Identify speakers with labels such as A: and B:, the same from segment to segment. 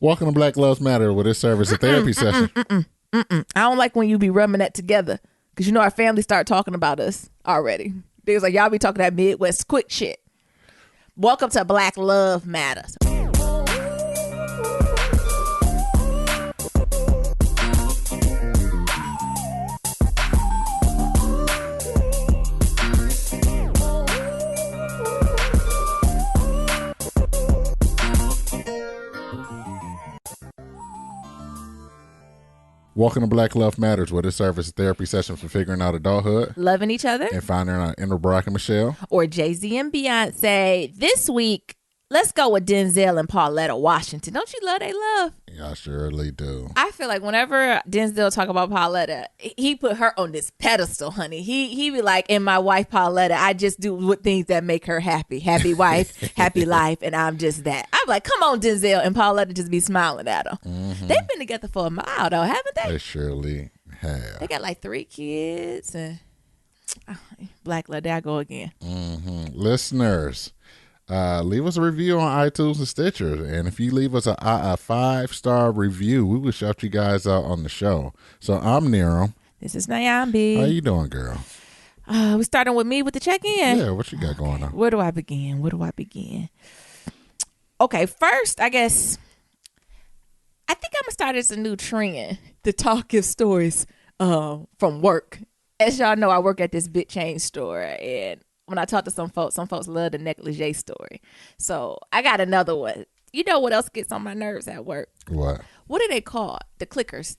A: Welcome to Black Lives Matter, where this serves as a therapy session.
B: I don't like when you be rubbing that together, because you know our family start talking about us already. They was like, y'all be talking that Midwest quick shit. Welcome to Black Love Matters.
A: Welcome to Black Love Matters, where this serves as a therapy session for figuring out adulthood,
B: Loving each other,
A: and finding our inner Barack and Michelle.
B: Or Jayz and Beyonce. This week, let's go with Denzel and Pauletta Washington. Don't you love they love?
A: Yeah, I surely do.
B: I feel like whenever Denzel talk about Pauletta, he put her on this pedestal, honey. He be like, and my wife Pauletta, I just do things that make her happy. Happy wife, happy life, and I'm just that. I'm like, come on, Denzel and Pauletta just be smiling at her. Mm-hmm. They've been together for a while, though, haven't they?
A: They surely have.
B: They got like 3 kids, and Black Love, there I go again.
A: Mm-hmm. Listeners, leave us a review on iTunes and Stitcher, and if you leave us a 5-star review, we will shout you guys out on the show. So I'm Niram.
B: This is Niambi.
A: How you doing, girl?
B: We starting with me with the check-in.
A: Yeah, what you got going on?
B: Where do I begin? Okay, first, I guess I think I'm gonna start as a new trend to talk his stories from work. As y'all know, I work at this big chain store, and when I talk to some folks love the negligee story. So I got another one. You know what else gets on my nerves at work?
A: What?
B: What are they called? The clickers,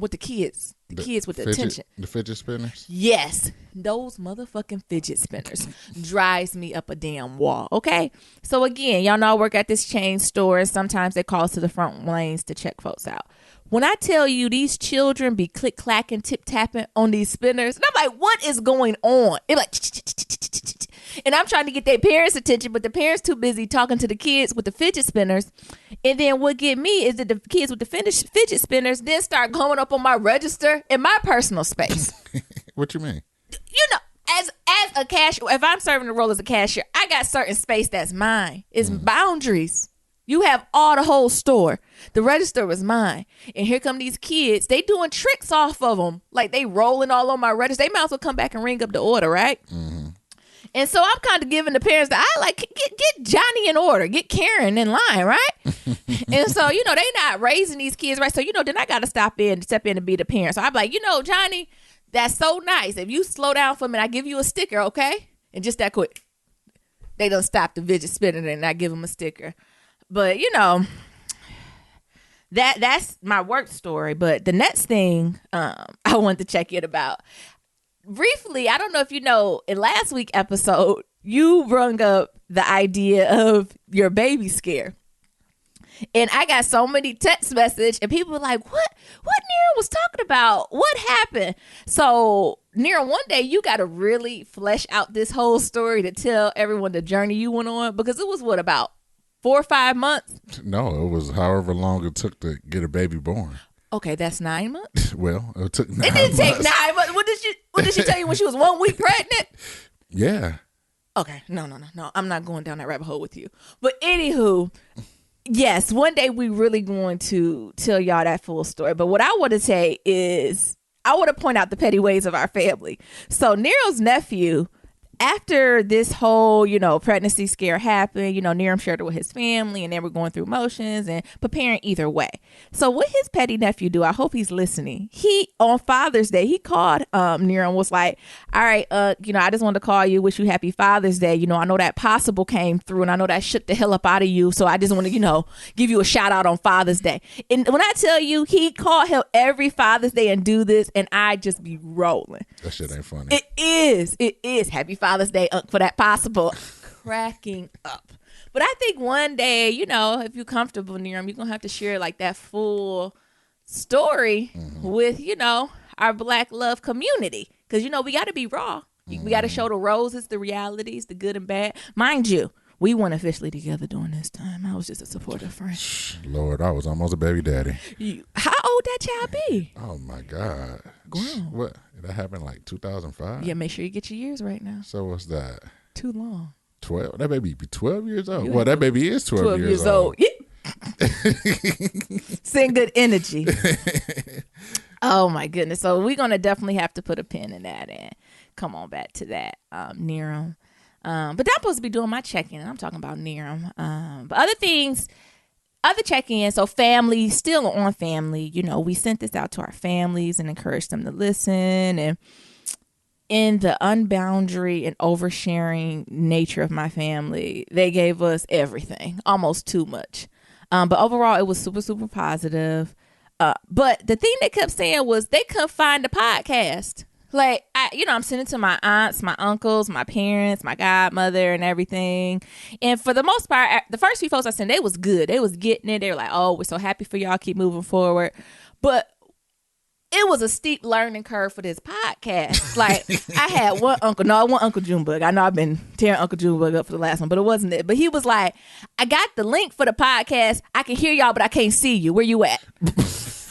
B: with the kids. The kids with the attention.
A: The fidget spinners?
B: Yes. Those motherfucking fidget spinners drives me up a damn wall. Okay? So again, y'all know I work at this chain store, and sometimes they call us to the front lanes to check folks out. When I tell you these children be click-clacking, tip-tapping on these spinners, and I'm like, what is going on? They're like, and I'm trying to get their parents' attention, but the parents too busy talking to the kids with the fidget spinners. And then what get me is that the kids with the fidget spinners then start going up on my register in my personal space.
A: What you mean?
B: You know, as a cashier, if I'm serving the role as a cashier, I got certain space that's mine. It's boundaries. You have all the whole store. The register was mine. And here come these kids. They doing tricks off of them. Like they rolling all on my register. They might as well come back and ring up the order, right? Mm-hmm. And so I'm kind of giving the parents that I like, get Johnny in order. Get Karen in line, right? And so, you know, they not raising these kids, right? So, you know, then I got to step in and be the parent. So I'm like, you know, Johnny, that's so nice. If you slow down for me, I give you a sticker, okay? And just that quick. They done stop the fidget spinner and I give them a sticker. But, you know, that's my work story. But the next thing I wanted to check in about, briefly, I don't know if you know, in last week's episode, you brung up the idea of your baby scare. And I got so many text messages and people were like, what Niram was talking about? What happened? So, Niram, one day you got to really flesh out this whole story to tell everyone the journey you went on, because it was about 4 or 5 months?
A: No, it was however long it took to get a baby born.
B: Okay, that's 9 months?
A: Well, it took 9 months.
B: It didn't take 9 months. What did she tell you when she was 1 week pregnant?
A: Yeah.
B: Okay, no. I'm not going down that rabbit hole with you. But anywho, yes, one day we really going to tell y'all that full story. But what I want to say is I want to point out the petty ways of our family. So Niram's nephew, after this whole, you know, pregnancy scare happened, you know, Niram shared it with his family and they were going through motions and preparing either way. So what his petty nephew do, I hope he's listening. He, on Father's Day, he called Niram, was like, all right, you know, I just wanted to call you, wish you happy Father's Day. You know, I know that Possible came through and I know that shook the hell up out of you. So I just want to, you know, give you a shout out on Father's Day. And when I tell you, he called him every Father's Day and do this, and I just be rolling.
A: That shit ain't funny.
B: It is. Happy Father's Day for that Possible. Cracking up. But I think one day, you know, if you're comfortable, Niram, you're going to have to share like that full story with, you know, our Black love community. Because, you know, we got to be raw. We got to show the roses, the realities, the good and bad. Mind you, we weren't officially together during this time. I was just a supportive friend.
A: Lord, I was almost a baby daddy.
B: How old that child be?
A: Oh, my God.
B: Grown.
A: What? That happened like 2005?
B: Yeah, make sure you get your years right now.
A: So what's that?
B: Too long.
A: 12? That baby be 12 years old? Well, that baby is 12 years old.
B: Yeah. Send good energy. Oh my goodness. So we're gonna definitely have to put a pin in that and come on back to that, Niram. But I'm supposed to be doing my check-in. I'm talking about Niram. But other things, other check-ins. So family, still on family. You know, we sent this out to our families and encouraged them to listen. And in the unboundary and oversharing nature of my family, they gave us everything, almost too much. But overall, it was super, super positive. But the thing they kept saying was they couldn't find the podcast. Like, I'm sending to my aunts, my uncles, my parents, my godmother and everything. And for the most part, the first few folks I sent, they was good. They was getting it. They were like, oh, we're so happy for y'all. Keep moving forward. But it was a steep learning curve for this podcast. Like, I had one Uncle Junebug. I know I've been tearing Uncle Junebug up for the last one, but it wasn't it. But he was like, I got the link for the podcast. I can hear y'all, but I can't see you. Where you at?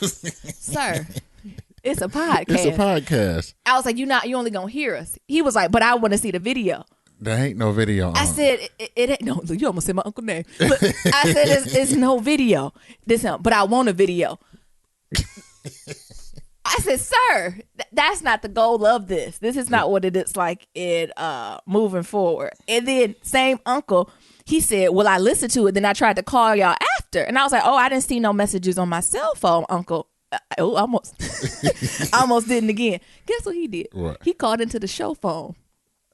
B: Sir, it's a podcast.
A: It's a podcast.
B: I was like, you only gonna hear us. He was like, but I want to see the video.
A: There ain't no video.
B: I said, it ain't no. You almost said my uncle name. But I said, it's no video. But I want a video. I said, sir, that's not the goal of this. This is not what it is like in moving forward. And then same uncle, he said, well, I listened to it. Then I tried to call y'all after. And I was like, oh, I didn't see no messages on my cell phone, uncle. Almost. I almost didn't again. Guess what he did?
A: What?
B: He called into the show phone.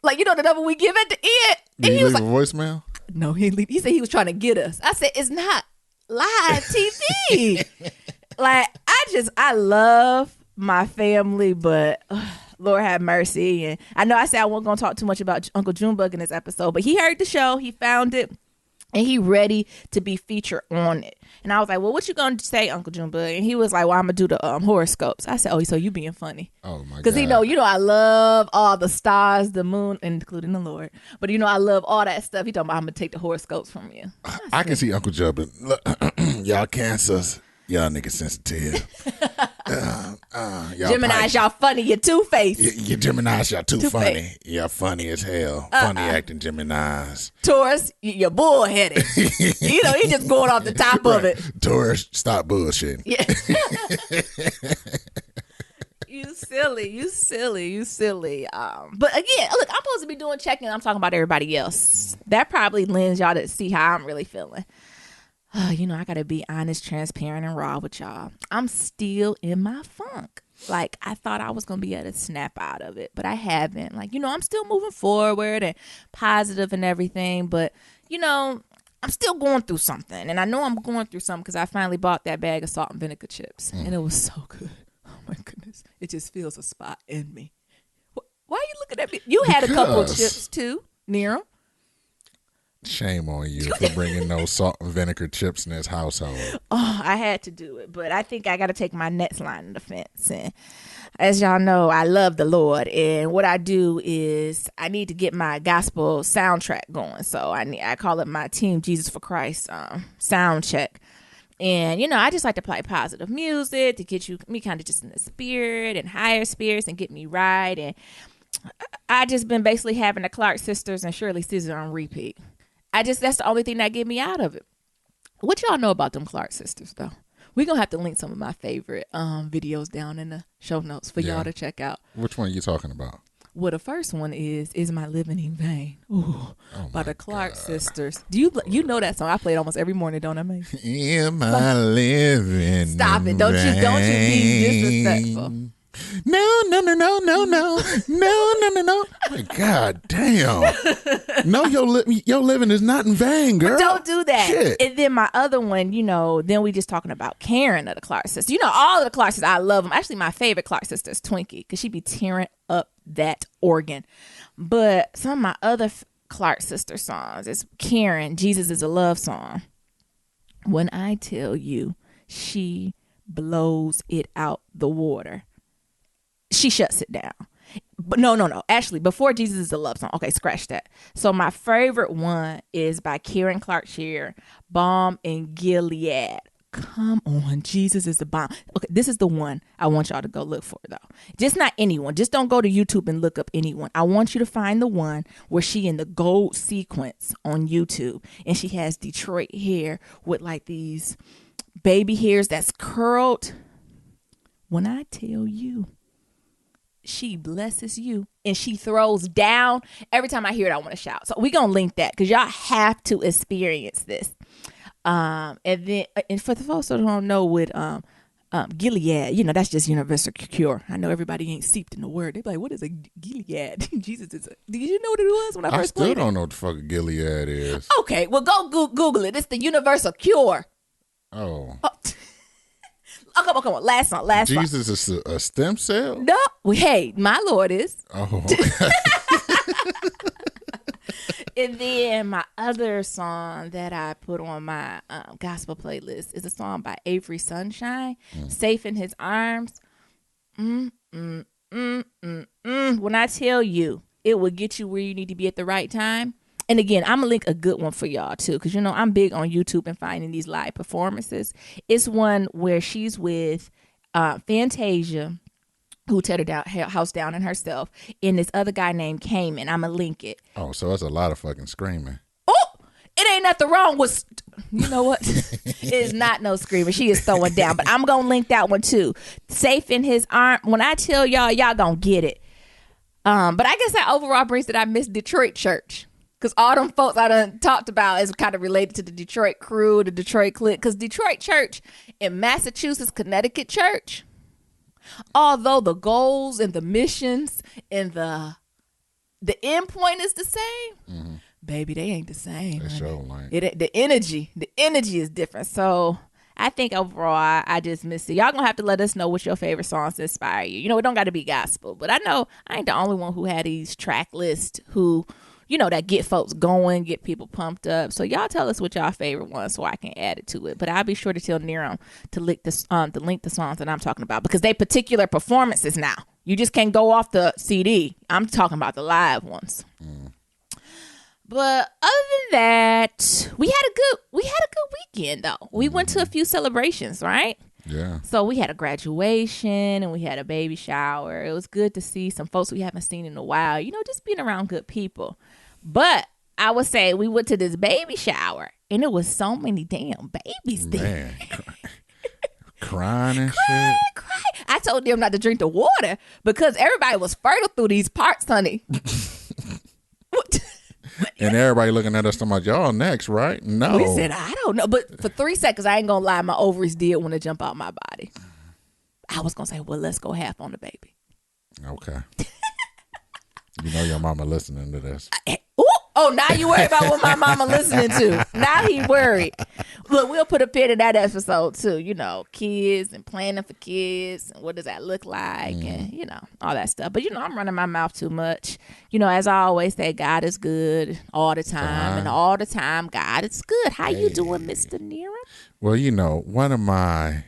B: Like, the number we give at the end. And
A: Did
B: he
A: he
B: was
A: leave
B: like,
A: a voicemail?
B: no, he didn't leave. He said he was trying to get us. I said, it's not live TV. Like, I love my family, but Lord have mercy. And I know I said I wasn't going to talk too much about Uncle Junebug in this episode, but he heard the show, he found it, and he ready to be featured on it. And I was like, well, what you going to say, Uncle Junebug? And he was like, well, I'm going to do the horoscopes. I said, oh, so you being funny.
A: Oh, my God.
B: Because I love all the stars, the moon, including the Lord. But, I love all that stuff. He talking about I'm going to take the horoscopes from you.
A: I can see Uncle Junebug. Y'all cancers. Y'all niggas sensitive.
B: Gemini's, y'all funny. You're two-faced.
A: You Gemini's, y'all too funny. Y'all funny as hell. Funny acting Gemini's.
B: Taurus, you're bullheaded. He just going off the top of it.
A: Taurus, stop bullshitting.
B: Yeah. You silly. But again, look, I'm supposed to be doing check-in. I'm talking about everybody else. That probably lends y'all to see how I'm really feeling. I gotta be honest, transparent, and raw with y'all. I'm still in my funk. Like, I thought I was gonna be able to snap out of it, but I haven't. Like, I'm still moving forward and positive and everything, but I'm still going through something. And I know I'm going through something because I finally bought that bag of salt and vinegar chips, and it was so good. Oh my goodness, it just fills a spot in me. Why are you looking at me? You had a couple of chips too, Niram.
A: Shame on you for bringing those salt and vinegar chips in this household.
B: Oh, I had to do it, but I think I got to take my next line of defense. And as y'all know, I love the Lord, and what I do is I need to get my gospel soundtrack going. So I call it my Team Jesus for Christ sound check. And I just like to play positive music to get me kind of just in the spirit and higher spirits and get me right. And I just been basically having the Clark sisters and Shirley Caesar on repeat. That's the only thing that get me out of it. What y'all know about them Clark sisters, though? We're going to have to link some of my favorite videos down in the show notes for y'all to check out.
A: Which one are you talking about?
B: Well, the first one is My Living in Vain? Ooh, by the Clark sisters. Do you know that song? I play it almost every morning, don't I, May?
A: Am I living?
B: Stop it. Don't you be disrespectful.
A: No. God damn. No, your living is not in vain, girl.
B: But don't do that.
A: Shit.
B: And then my other one, then we just talking about Karen of the Clark sisters. All of the Clark sisters, I love them. Actually, my favorite Clark sister is Twinkie because she be tearing up that organ. But some of my other Clark sister songs is Karen, Jesus is a Love Song. When I tell you, she blows it out the water. She shuts it down. But no. Actually, before Jesus is a Love Song. Okay, scratch that. So my favorite one is by Karen Clark Sheard, Balm in Gilead. Come on, Jesus is the bomb. Okay, this is the one I want y'all to go look for, though. Just not anyone. Just don't go to YouTube and look up anyone. I want you to find the one where she in the gold sequence on YouTube, and she has Detroit hair with like these baby hairs that's curled. When I tell you, she blesses you and she throws down. Every time I hear it, I want to shout. So we gonna link that because y'all have to experience this. And then, and for the folks that don't know, with Gilead, that's just universal cure. I know everybody ain't seeped in the word. They be like, what is a Gilead? Jesus is did you know what it was when I first played it?
A: I still don't know what the fuck a Gilead is.
B: Okay, well go Google it. It's the universal cure.
A: Oh.
B: Oh, come on. Last song.
A: Jesus is a stem cell?
B: No. Well, hey, my Lord is.
A: Oh, okay.
B: And then my other song that I put on my gospel playlist is a song by Avery Sunshine, Safe in His Arms. When I tell you, it will get you where you need to be at the right time. And again, I'm going to link a good one for y'all too, because I'm big on YouTube and finding these live performances. It's one where she's with Fantasia, who teared her house down in herself, and this other guy named Cayman. I'm going to link it.
A: Oh, so that's a lot of fucking screaming.
B: Oh, it ain't nothing wrong with, you know what? It is not no screaming. She is throwing down, but I'm going to link that one too. Safe in His Arm. When I tell y'all going to get it. But I guess that overall brings that I miss Detroit church. Because all them folks I done talked about is kind of related to the Detroit crew, the Detroit clique. Because Detroit church and Massachusetts, Connecticut church, although the goals and the missions and the end point is the same, baby, they ain't the same.
A: They show like
B: the energy is different. So I think overall, I just miss it. Y'all gonna have to let us know what your favorite songs inspire you. It don't got to be gospel, but I know I ain't the only one who had these track lists who, that get folks going, get people pumped up. So y'all tell us what y'all favorite ones so I can add it to it. But I'll be sure to tell Niram to link the songs that I'm talking about, because they particular performances now. You just can't go off the CD. I'm talking about the live ones. But other than that, we had a good weekend though. We went to a few celebrations, right?
A: Yeah.
B: So we had a graduation and we had a baby shower. It was good to see some folks we haven't seen in a while, just being around good people. But I would say we went to this baby shower and it was so many damn babies there.
A: Man, crying and shit.
B: Crying. I told them not to drink the water because everybody was fertile through these parts, honey.
A: And everybody looking at us talking about, y'all next, right? No.
B: We said, I don't know. But for 3 seconds, I ain't going to lie, my ovaries did want to jump out my body. I was going to say, well, let's go half on the baby.
A: Okay. Your mama listening to this.
B: Oh, now you worry about what my mama listening to. Now he worried. Look, we'll put a pin in that episode too. Kids and planning for kids and what does that look like and, all that stuff. But, I'm running my mouth too much. As I always say, God is good all the time. And all the time, God is good. How you doing, Mr. Niram?
A: Well, one of my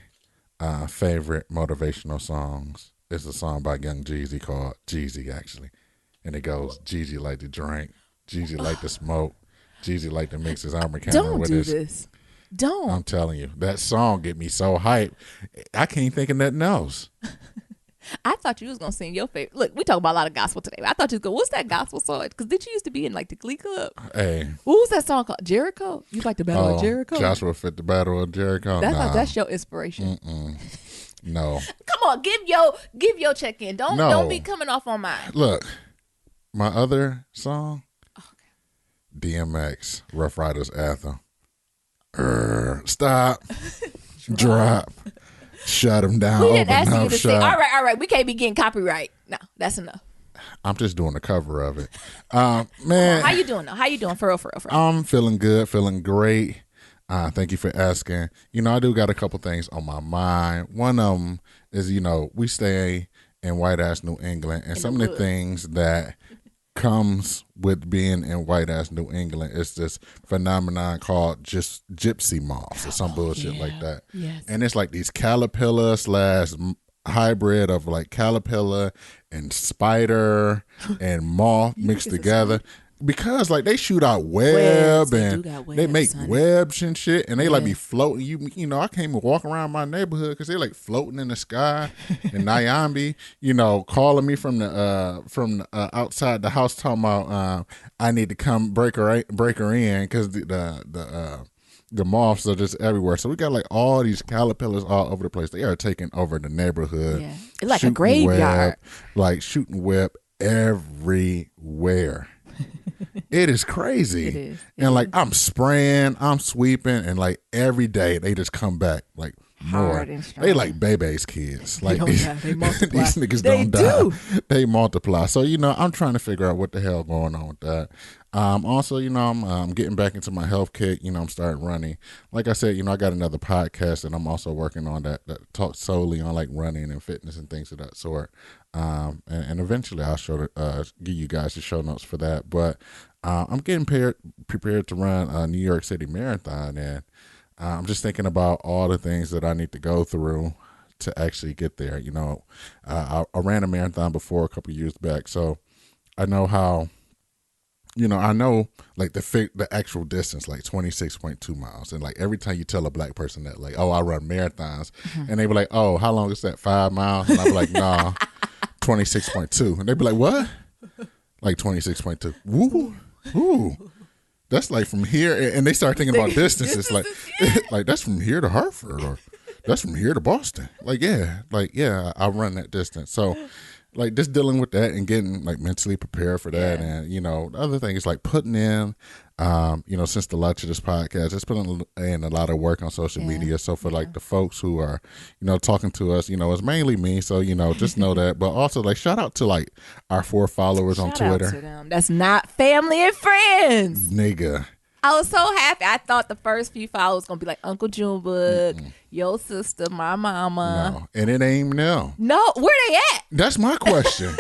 A: favorite motivational songs is a song by Young Jeezy called Jeezy, actually. And it goes, Jeezy like to drink. Jeezy like to smoke. Jeezy like to mix his armor camera with his. Don't do this. Don't. I'm telling you, that song get me so hyped. I can't think of nothing else.
B: I thought you was going to sing your favorite. Look, we talk about a lot of gospel today. I thought you was going, what's that gospel song? Because did you used to be in like the Glee Club?
A: Hey.
B: What was that song called? Jericho? You like the Battle of Jericho?
A: Joshua fit the Battle of Jericho?
B: That's your inspiration.
A: No.
B: Come on, give your check in. Don't be coming off on mine.
A: Look, my other song, DMX, Rough Riders Anthem. Stop. Drop. Shut him down.
B: We didn't ask you to sing. All right. We can't be getting copyright. No, that's enough.
A: I'm just doing a cover of it. Man.
B: How you doing though? How you doing? For real.
A: I'm feeling good, feeling great. Thank you for asking. I do got a couple things on my mind. One of them is, we stay in white ass New England, and some of the things that comes with being in white ass New England is this phenomenon called just gypsy moths or some bullshit like that.
B: Yes.
A: And it's like these caterpillar / hybrid of like caterpillar and spider and moth mixed together. because like they shoot out web and they make
B: honey.
A: webs and shit, and they like be floating. You know, I can't even walk around my neighborhood because they like floating in the sky. And Niambi, you know, calling me from the outside the house talking about I need to come break her in because the moths are just everywhere. So we got like all these caterpillars all over the place. They are taking over the neighborhood.
B: Yeah, it's like a graveyard.
A: Like shooting web everywhere. It is crazy.
B: It is.
A: And like I'm spraying, I'm sweeping, and like every day they just come back like more. They like baby's kids. Like
B: they multiply.
A: These niggas don't die. They multiply. So you know, I'm trying to figure out what the hell going on with that. Also, you know, I'm getting back into my health kick. You know, I'm starting running. Like I said, you know, I got another podcast and I'm also working on that talks solely on like running and fitness and things of that sort. And eventually I'll give you guys the show notes for that. But I'm getting prepared to run a New York City Marathon, and I'm just thinking about all the things that I need to go through to actually get there. You know, I ran a marathon before a couple of years back, so I know how. You know, I know like the actual distance, like 26.2 miles. And like every time you tell a black person that, like, oh, I run marathons, and they be like, oh, how long is that? 5 miles? And I be like, nah, 26.2. And they be like, what? Like 26.2. Woo, woo. That's like from here. And they start thinking about distances. Like that's from here to Hartford, or that's from here to Boston. Like, yeah, I run that distance. So like just dealing with that and getting like mentally prepared for that. And, you know, the other thing is like putting in, you know, since the launch of this podcast, it's putting in a lot of work on social media. So for like the folks who are, you know, talking to us, you know, it's mainly me. So, you know, just know that. But also like shout out to like our 4 followers on Twitter.
B: Shout out to them. That's not family and friends.
A: Nigga.
B: I was so happy. I thought the first few followers gonna be like Uncle Junebug, your sister, my mama.
A: No, and it ain't them.
B: No, where they at?
A: That's my question.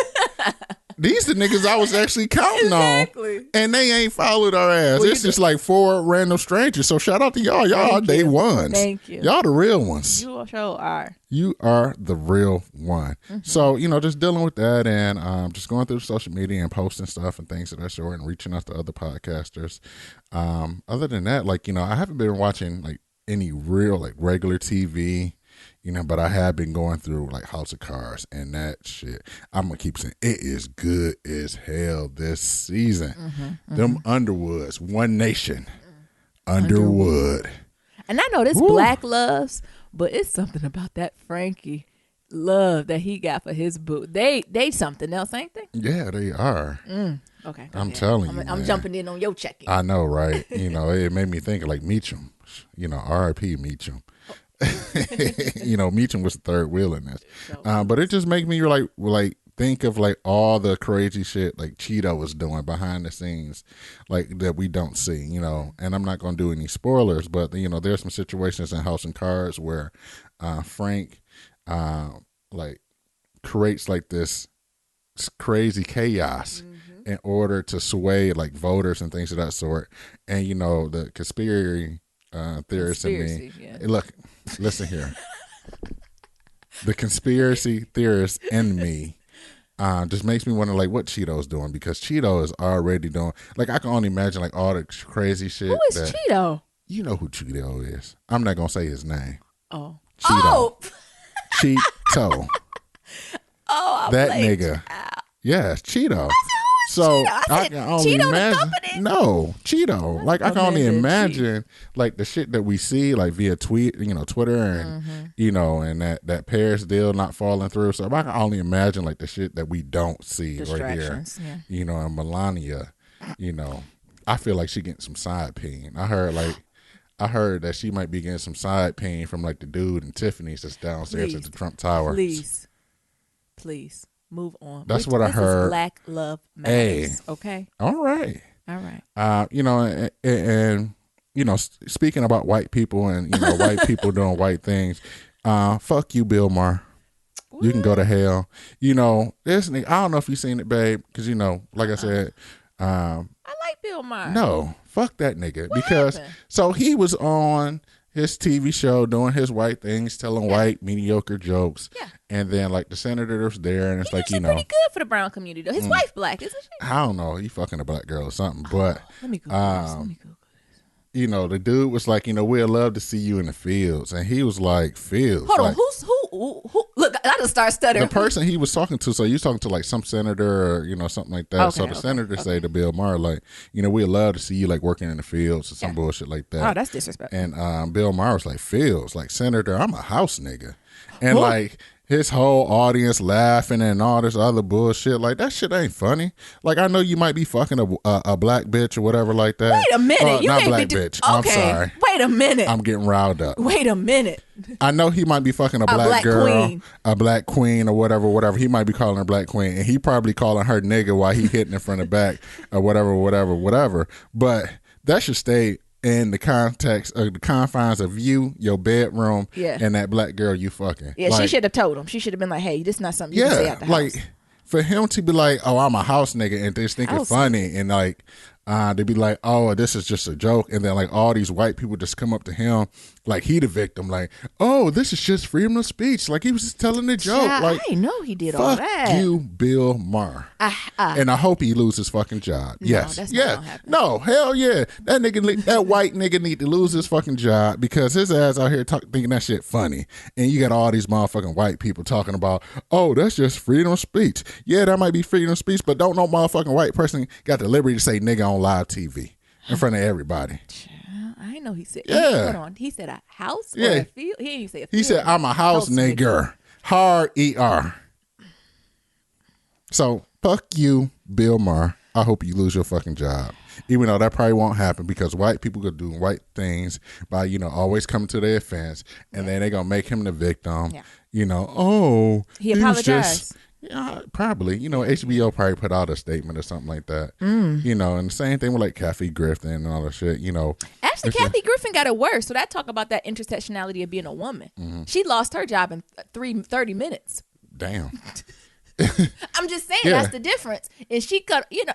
A: These the niggas I was actually counting on, and they ain't followed our ass. It's just like 4 random strangers. So shout out to y'all. Y'all are day ones.
B: Thank you.
A: Y'all the real ones.
B: You sure are.
A: You are the real one. So, you know, just dealing with that and just going through social media and posting stuff and things of that sort and reaching out to other podcasters. Other than that, like, you know, I haven't been watching like any real like regular TV, you know, but I have been going through like House of Cards and that shit. I'm going to keep saying it is good as hell this season. Them Underwoods, One Nation, Underwood.
B: And I know this Black loves, but it's something about that Frankie love that he got for his boo. They something else, ain't they?
A: Yeah, they are.
B: Okay.
A: I'm telling you,
B: I'm jumping in on your check-in.
A: I know, right? You know, it made me think of like Meacham. You know, R.I.P. Meacham. You know, Meacham was the third wheel in this. But it just makes me like think of like all the crazy shit like Cheeto was doing behind the scenes, like that we don't see, you know. And I'm not going to do any spoilers, but you know, there's some situations in House and Cards where Frank like creates like this crazy chaos in order to sway like voters and things of that sort. And you know, the conspiracy theorists in me. Look, listen here. The conspiracy theorist in me just makes me wonder like what Cheeto's doing, because Cheeto is already doing like, I can only imagine like all the crazy shit.
B: Who is Cheeto?
A: You know who Cheeto is. I'm not gonna say his name.
B: Oh.
A: Cheeto. Cheeto.
B: Oh,
A: that nigga. Yes, Cheeto. So I can only imagine. No, Cheeto. Like I can only imagine like the shit that we see like via Twitter and you know, and that Paris deal not falling through. So I can only imagine like the shit that we don't see right here. Yeah. You know, and Melania, you know, I feel like she getting some side pain. I heard that she might be getting some side pain from like the dude in Tiffany's that's downstairs at the Trump Tower.
B: Please. Move on.
A: That's what I heard.
B: Black love matters. Okay.
A: All right. You know, and you know, speaking about white people and you know, white people doing white things. Fuck you, Bill Maher. What? You can go to hell. You know, this. I don't know if you've seen it, babe, because you know, like I said,
B: I like Bill Maher.
A: No, fuck that nigga. Because so he was on his TV show, doing his white things, telling white mediocre jokes.
B: Yeah.
A: And then like the senator's there, and it's like, you know,
B: pretty good for the brown community though. His wife black, isn't she?
A: I don't know, he fucking a black girl or something, but
B: Let me go. Let me go.
A: you know, the dude was like, you know, we'd love to see you in the fields, and he was like, fields.
B: Hold
A: like,
B: on, who? Look, I just start stuttering.
A: the person he was talking to, so you was talking to like some senator or, you know, something like that. So the senator say to Bill Maher, like, you know, we'd love to see you like working in the fields or some bullshit like that.
B: Oh, that's disrespectful.
A: And Bill Maher was like, fields, like, Senator, I'm a house nigga. And like his whole audience laughing and all this other bullshit. Like, that shit ain't funny. Like, I know you might be fucking a black bitch or whatever like that.
B: Wait a minute. You
A: not
B: ain't
A: black
B: be
A: bitch.
B: Okay.
A: I'm sorry.
B: Wait a minute.
A: I'm getting riled up.
B: Wait a minute.
A: I know he might be fucking a black girl,
B: queen.
A: a black queen or whatever. He might be calling her black queen, and he probably calling her nigga while he hitting in front of back or whatever. But that should stay in the context of the confines of you, your bedroom, and that black girl you fucking.
B: Yeah,
A: like,
B: she should have told him. She should have been like, hey, this is not something you can say out the house.
A: Like, for him to be like, oh, I'm a house nigga, and just think it's funny, and like, to be like, oh, this is just a joke, and then like all these white people just come up to him like he the victim, like, oh, this is just freedom of speech, like he was just telling a joke. Like,
B: I didn't know he did all that.
A: Fuck you, Bill Maher, and I hope he loses his fucking job. Yes,
B: that's not gonna happen.
A: No, hell yeah, that white nigga need to lose his fucking job because his ass out here thinking that shit funny, and you got all these motherfucking white people talking about, oh, that's just freedom of speech. Yeah, that might be freedom of speech, but don't no motherfucking white person got the liberty to say nigga on live TV in front of everybody.
B: I didn't know he said.
A: Yeah.
B: Hold on. He said a house or a field. He didn't even say a field.
A: He said, I'm a house nigger. Hard ER. So fuck you, Bill Maher. I hope you lose your fucking job. Even though that probably won't happen because white people are doing white things by, you know, always coming to their offense, and then they're gonna make him the victim. Yeah. You know, oh,
B: he apologized.
A: Yeah, probably. You know, HBO probably put out a statement or something like that. You know, and the same thing with like Kathy Griffin and all that shit. You know,
B: actually, Kathy Griffin got it worse. So that talk about that intersectionality of being a woman. She lost her job in 30 minutes.
A: Damn.
B: I'm just saying that's the difference. And she got, you know,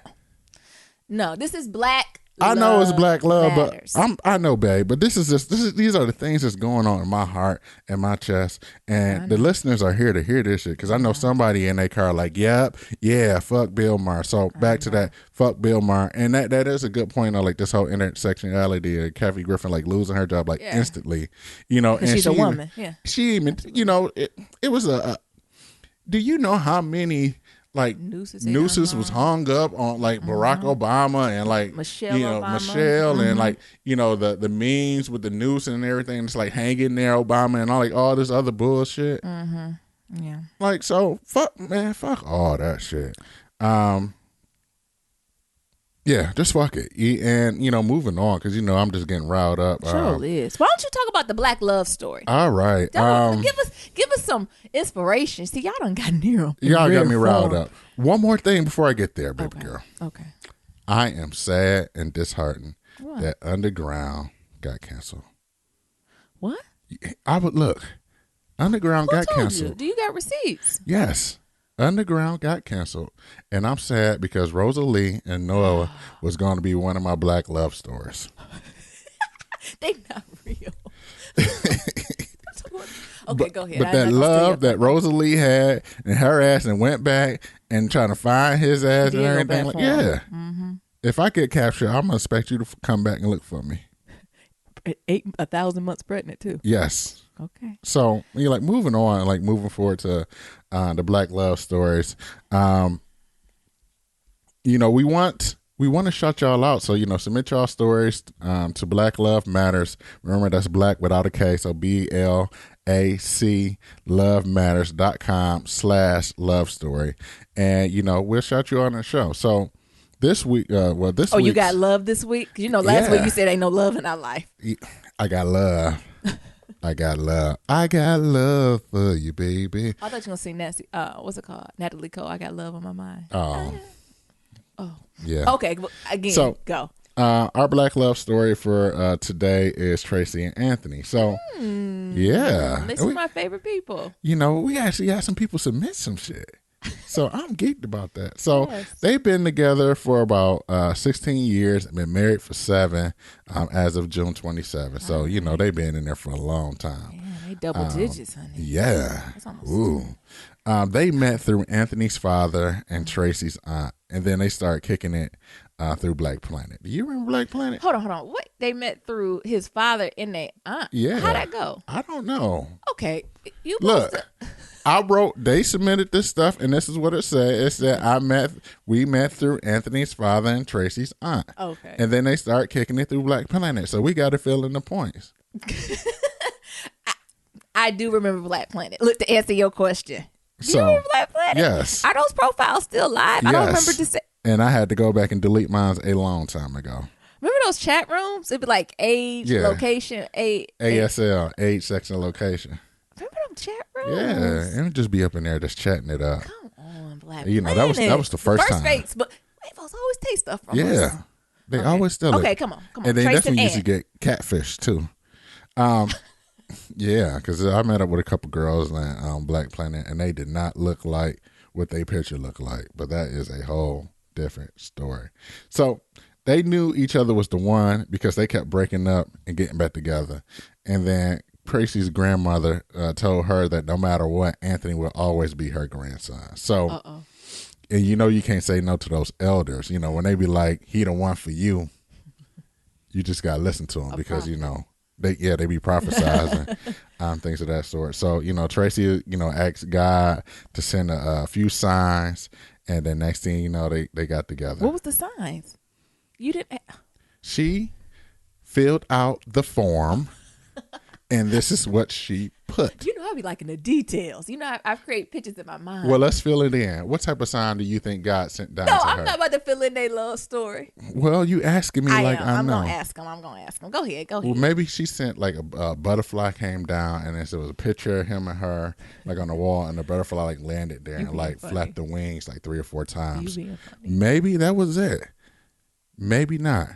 B: no, this is black.
A: I know it's black love,
B: matters.
A: but I know, babe. But these are the things that's going on in my heart and my chest, and the listeners are here to hear this shit because I know somebody in their car like, yep, yeah, fuck Bill Maher. So back to that, fuck Bill Maher, and that is a good point on like this whole intersectionality of Kathy Griffin like losing her job like instantly, you know, and
B: she's a woman.
A: She even, you know, it was a. Do you know how many? Like nooses was hung up on like Barack Obama and like Michelle and like, you know, the memes with the noose and everything. It's like hanging there, Obama, and all this other bullshit.
B: Yeah.
A: Like, so fuck all that shit. Yeah, just fuck it. And, you know, moving on, because, you know, I'm just getting riled up.
B: Sure is. Why don't you talk about the black love story?
A: All right.
B: Give us some inspiration. See, y'all done got Niram.
A: Y'all got me riled up. One more thing before I get there, baby girl.
B: Okay.
A: I am sad and disheartened that Underground got canceled.
B: What?
A: I would look. Underground got canceled.
B: You? Do you got receipts?
A: Yes. Underground got canceled, and I'm sad because Rosalie and Noah was going to be one of my black love stories.
B: They not real. Okay, go ahead.
A: But that love that Rosalie had and her ass and went back and trying to find his ass and everything. Like, yeah. If I get captured, I'm going to expect you to come back and look for me.
B: 1,000 months pregnant too.
A: Yes.
B: Okay.
A: So you're like moving on, like moving forward to the black love stories. You know, we want to shout y'all out. So, you know, submit y'all stories to Black Love Matters. Remember, that's black without a K. So BLAC lovematters.com/love story. And, you know, we'll shout you on the show. So this week, this week.
B: You got love this week? 'Cause you know, last week you said ain't no love in our life.
A: I got love. I got love. I got love for you, baby.
B: I thought you were gonna sing Nancy. What's it called? Natalie Cole. I got love on my mind.
A: Oh. Yeah.
B: Okay. Again.
A: So
B: go.
A: Our black love story for today is Tracy and Anthony. So yeah,
B: These are my favorite people.
A: You know, we actually had some people submit some shit. So I'm geeked about that. So
B: Yes.
A: they've been together for about 16 years, been married for 7 as of June 27. So, you know, they've been in there for a long time.
B: Yeah, they double digits, honey.
A: Yeah.
B: That's almost
A: Ooh. They met through Anthony's father and Tracy's aunt, and then they started kicking it through Black Planet. Do you remember Black Planet?
B: Hold on. What? They met through his father and their aunt?
A: Yeah.
B: How'd that go?
A: I don't know.
B: Okay. You
A: Look,
B: supposed to-
A: they submitted this stuff, and this is what it said. It said, we met through Anthony's father and Tracy's aunt.
B: Okay.
A: And then they start kicking it through Black Planet. So we got to fill in the points.
B: I do remember Black Planet. Look, to answer your question. Do you remember Black Planet?
A: Yes.
B: Are those profiles still live? I don't remember to say.
A: And I had to go back and delete mine a long time ago.
B: Remember those chat rooms? It'd be like age, location,
A: ASL, age, section, location.
B: Remember them chat rooms?
A: Yeah, and just be up in there just chatting it up.
B: Come on, Black
A: You know,
B: Planet.
A: that was the first time.
B: Fakes, but white folks always take stuff from us.
A: Yeah, they always steal it.
B: Okay, come on.
A: And then
B: Trace
A: that's when
B: and
A: you used to
B: Ann.
A: get catfish too. Yeah, because I met up with a couple girls on Black Planet, and they did not look like what they picture looked like. But that is a whole different story. So they knew each other was the one because they kept breaking up and getting back together. And then Tracy's grandmother told her that no matter what, Anthony will always be her grandson. So, and you know, you can't say no to those elders. You know, when they be like, he the one for you, you just got to listen to them because, you know, they be prophesizing, things of that sort. So, you know, Tracy, you know, asked God to send a few signs. And then next thing you know, they got together.
B: What was the signs? You didn't.
A: She filled out the form, and this is what she put.
B: You know, I be liking the details. You know, I've created pictures in my mind.
A: Well, let's fill it in. What type of sign do you think God sent down
B: no,
A: to her?
B: I'm not about to fill in their love story.
A: Well, you asking me like I
B: I'm
A: know.
B: gonna ask him. Go ahead.
A: Well, maybe she sent like a butterfly came down, and there was a picture of him and her like on the wall, and the butterfly like landed there and like flapped the wings like 3 or 4 times. Maybe that was it. Maybe not.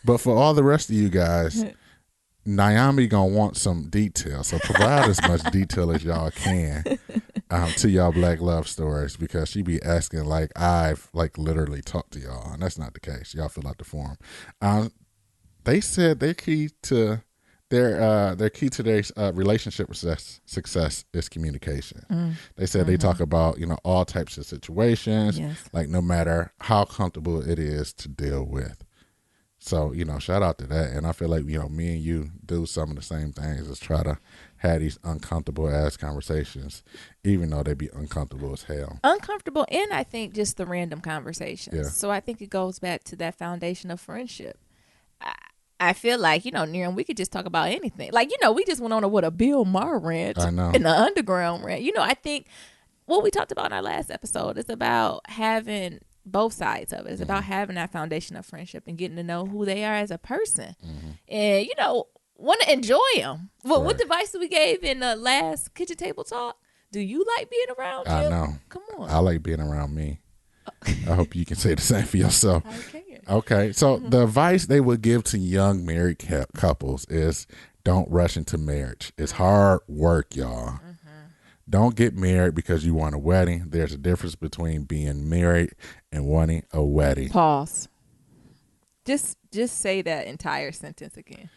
A: But for all the rest of you guys, Niambi gonna want some detail, so provide as much detail as y'all can to y'all black love stories, because she be asking like I've like literally talked to y'all, and that's not the case. Y'all fill out the form. They said their key to their relationship success is communication. They said they talk about, you know, all types of situations, like no matter how comfortable it is to deal with. So, you know, shout out to that. And I feel like, you know, me and you do some of the same things, is try to have these uncomfortable ass conversations, even though they be uncomfortable as hell.
B: Uncomfortable, and I think just the random conversations.
A: Yeah.
B: So I think it goes back to that foundation of friendship. I feel like, you know, Niram, we could just talk about anything. Like, you know, we just went on a Bill Maher rant.
A: I know.
B: In the underground rant. You know, I think what we talked about in our last episode is about having both sides of it. It's about having that foundation of friendship and getting to know who they are as a person. And, you know, want to enjoy them. Well, what advice we gave in the last kitchen table talk? Do you like being around Jim?
A: I know.
B: Come on.
A: I like being around me. I hope you can say the same for yourself.
B: I can.
A: Okay, so the advice they would give to young married couples is don't rush into marriage. It's hard work, y'all. Don't get married because you want a wedding. There's a difference between being married and wanting a wedding.
B: Pause. Just say that entire sentence again.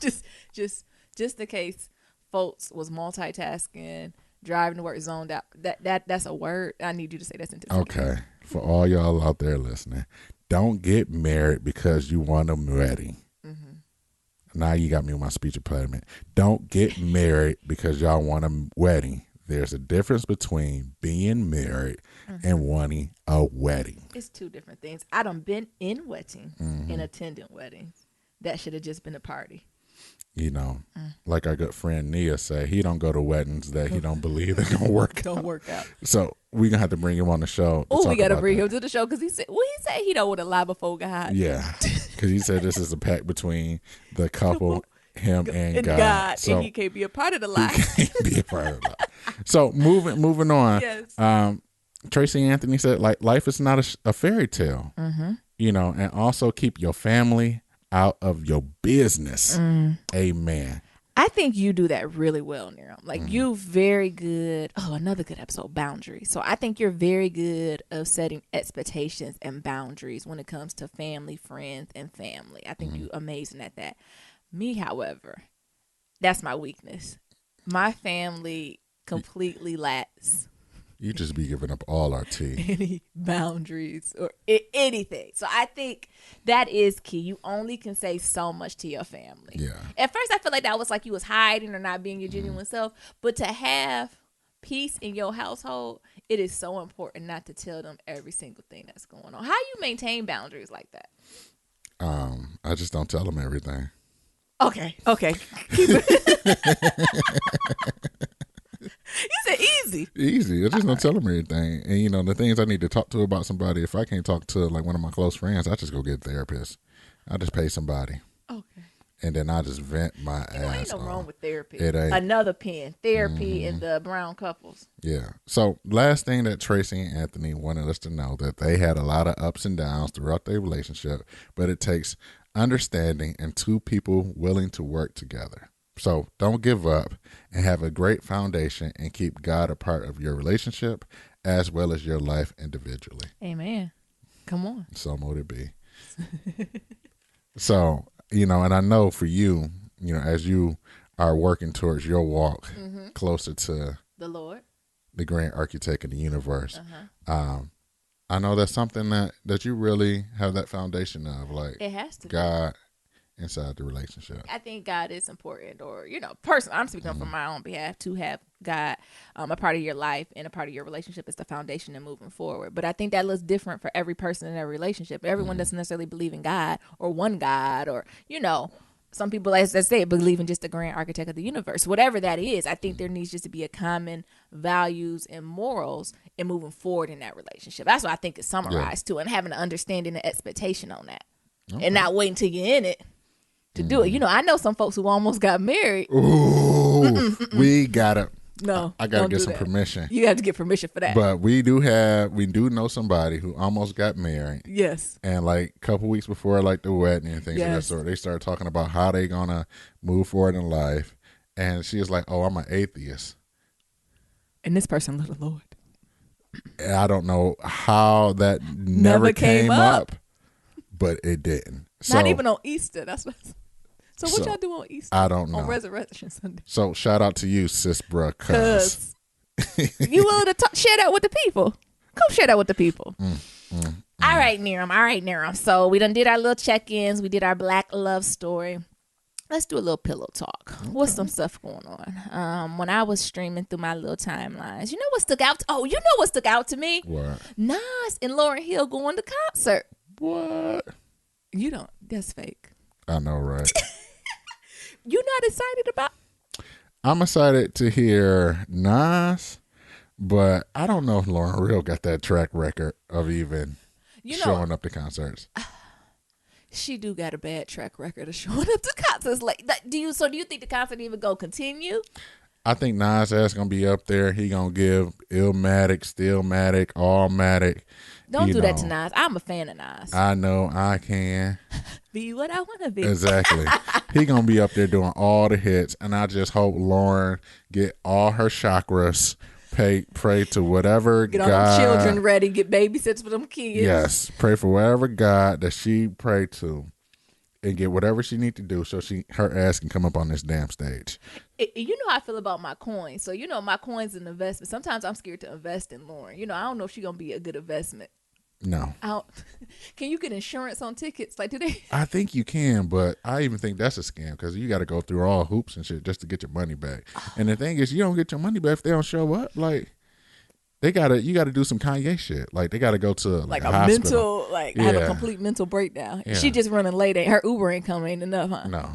B: just in case folks was multitasking, driving to work, zoned out. That's a word. I need you to say that sentence again.
A: Okay. For all y'all out there listening, don't get married because you want a wedding. Now you got me with my speech impediment. Don't get married because y'all want a wedding. There's a difference between being married and wanting a wedding.
B: It's two different things. I done been in weddings and attending weddings. That should have just been a party.
A: You know, like our good friend Nia say, he don't go to weddings that he don't believe they're gonna work out.
B: Don't work out.
A: So we gonna have to bring him on the show.
B: Oh, we gotta bring him to the show because he said he don't want to lie before God.
A: Yeah, because he said this is a pact between the couple, him and God.
B: So and he can't be a part of the lie.
A: He can't be a part of the lie. So moving on.
B: Yes.
A: Tracy Anthony said, like, life is not a fairy tale. You know, and also keep your family out of your business. Amen.
B: I think you do that really well, Niram. Like you very good. Oh, another good episode, boundaries. So I think you're very good of setting expectations and boundaries when it comes to family, friends, and family. I think you're amazing at that. Me, however, that's my weakness. My family completely lacks
A: You just be giving up all our tea.
B: any boundaries or anything. So I think that is key. You only can say so much to your family.
A: Yeah.
B: At first, I feel like that was like you was hiding or not being your genuine self. But to have peace in your household, it is so important not to tell them every single thing that's going on. How you maintain boundaries like that?
A: I just don't tell them everything.
B: Okay. Keep it. You said easy.
A: Easy. I just don't tell them everything. And, you know, the things I need to talk to about somebody, if I can't talk to, like, one of my close friends, I just go get a therapist. I just pay somebody.
B: Okay.
A: And then I just vent my ass
B: Ain't no
A: off.
B: wrong with therapy.
A: It ain't.
B: Another pen. Therapy in the brown couples.
A: Yeah. So, last thing that Tracy and Anthony wanted us to know, that they had a lot of ups and downs throughout their relationship, but it takes understanding and two people willing to work together. So don't give up and have a great foundation and keep God a part of your relationship as well as your life individually.
B: Amen. Come on.
A: So mote it be. So, you know, and I know for you, you know, as you are working towards your walk closer to
B: The Lord.
A: the grand architect of the universe, I know that's something that you really have that foundation of, like
B: It has to
A: God inside the relationship.
B: I think God is important, or, you know, personally, I'm speaking from my own behalf, to have God a part of your life and a part of your relationship is the foundation and moving forward. But I think that looks different for every person in every relationship. Everyone doesn't necessarily believe in God or one God, or, you know, some people, as I say, believe in just the grand architect of the universe. Whatever that is, I think there needs just to be a common values and morals in moving forward in that relationship. That's what I think is summarized to, and having an understanding and expectation on that.
A: Okay.
B: And not waiting till you're in it to do it. You know, I know some folks who almost got married.
A: Ooh, we gotta.
B: No,
A: I gotta
B: don't
A: get
B: do
A: some
B: that.
A: permission.
B: You have to get permission for that.
A: But we do know somebody who almost got married,
B: Yes.
A: and like a couple weeks before like the wedding and things of that
B: Yes.
A: sort, they started talking about how they gonna move forward in life, and she was like, "Oh, I'm an atheist."
B: And this person loved the Lord.
A: And I don't know how that never came up, but it didn't.
B: Not even on Easter. That's what. So what
A: So,
B: y'all do on Easter?
A: I don't know.
B: On Resurrection Sunday.
A: So shout out to you, sis, bruh, cuz.
B: You willing to share that with the people? Come share that with the people. All right, Niram. So we done did our little check-ins. We did our Black love story. Let's do a little pillow talk. What's some stuff going on? When I was streaming through my little timelines, you know what stuck out? You know what stuck out to me?
A: What?
B: Nas and Lauryn Hill going to concert.
A: What?
B: You don't. That's fake.
A: I know, right?
B: You not excited about?
A: I'm excited to hear Nas, but I don't know if Lauryn Hill got that track record of even showing up to concerts.
B: She do got a bad track record of showing up to concerts. Like, do you think the concert even go continue?
A: I think Nas ass gonna be up there. He gonna give Illmatic, Stillmatic, Allmatic.
B: Don't do that to Nas. I'm a fan of Nas.
A: I know I can.
B: Be what I want to be.
A: Exactly. He gonna be up there doing all the hits, and I just hope Lauren get all her chakras. Pray to whatever
B: Get
A: God.
B: all them children ready. Get babysitters for them kids.
A: Yes, pray for whatever God that she pray to, and get whatever she need to do so her ass can come up on this damn stage.
B: You know how I feel about my coins. So you know my coins an investment. Sometimes I'm scared to invest in Lauren. You know, I don't know if she's gonna be a good investment.
A: No.
B: Can you get insurance on tickets like today?
A: I think you can, but I even think that's a scam because you got to go through all hoops and shit just to get your money back. And the thing is, you don't get your money back if they don't show up. Like, you got to do some Kanye shit. Like, they got to go to like a hospital.
B: mental, have a complete mental breakdown.
A: Yeah.
B: She just running late. Her Uber ain't coming, ain't enough, huh?
A: No,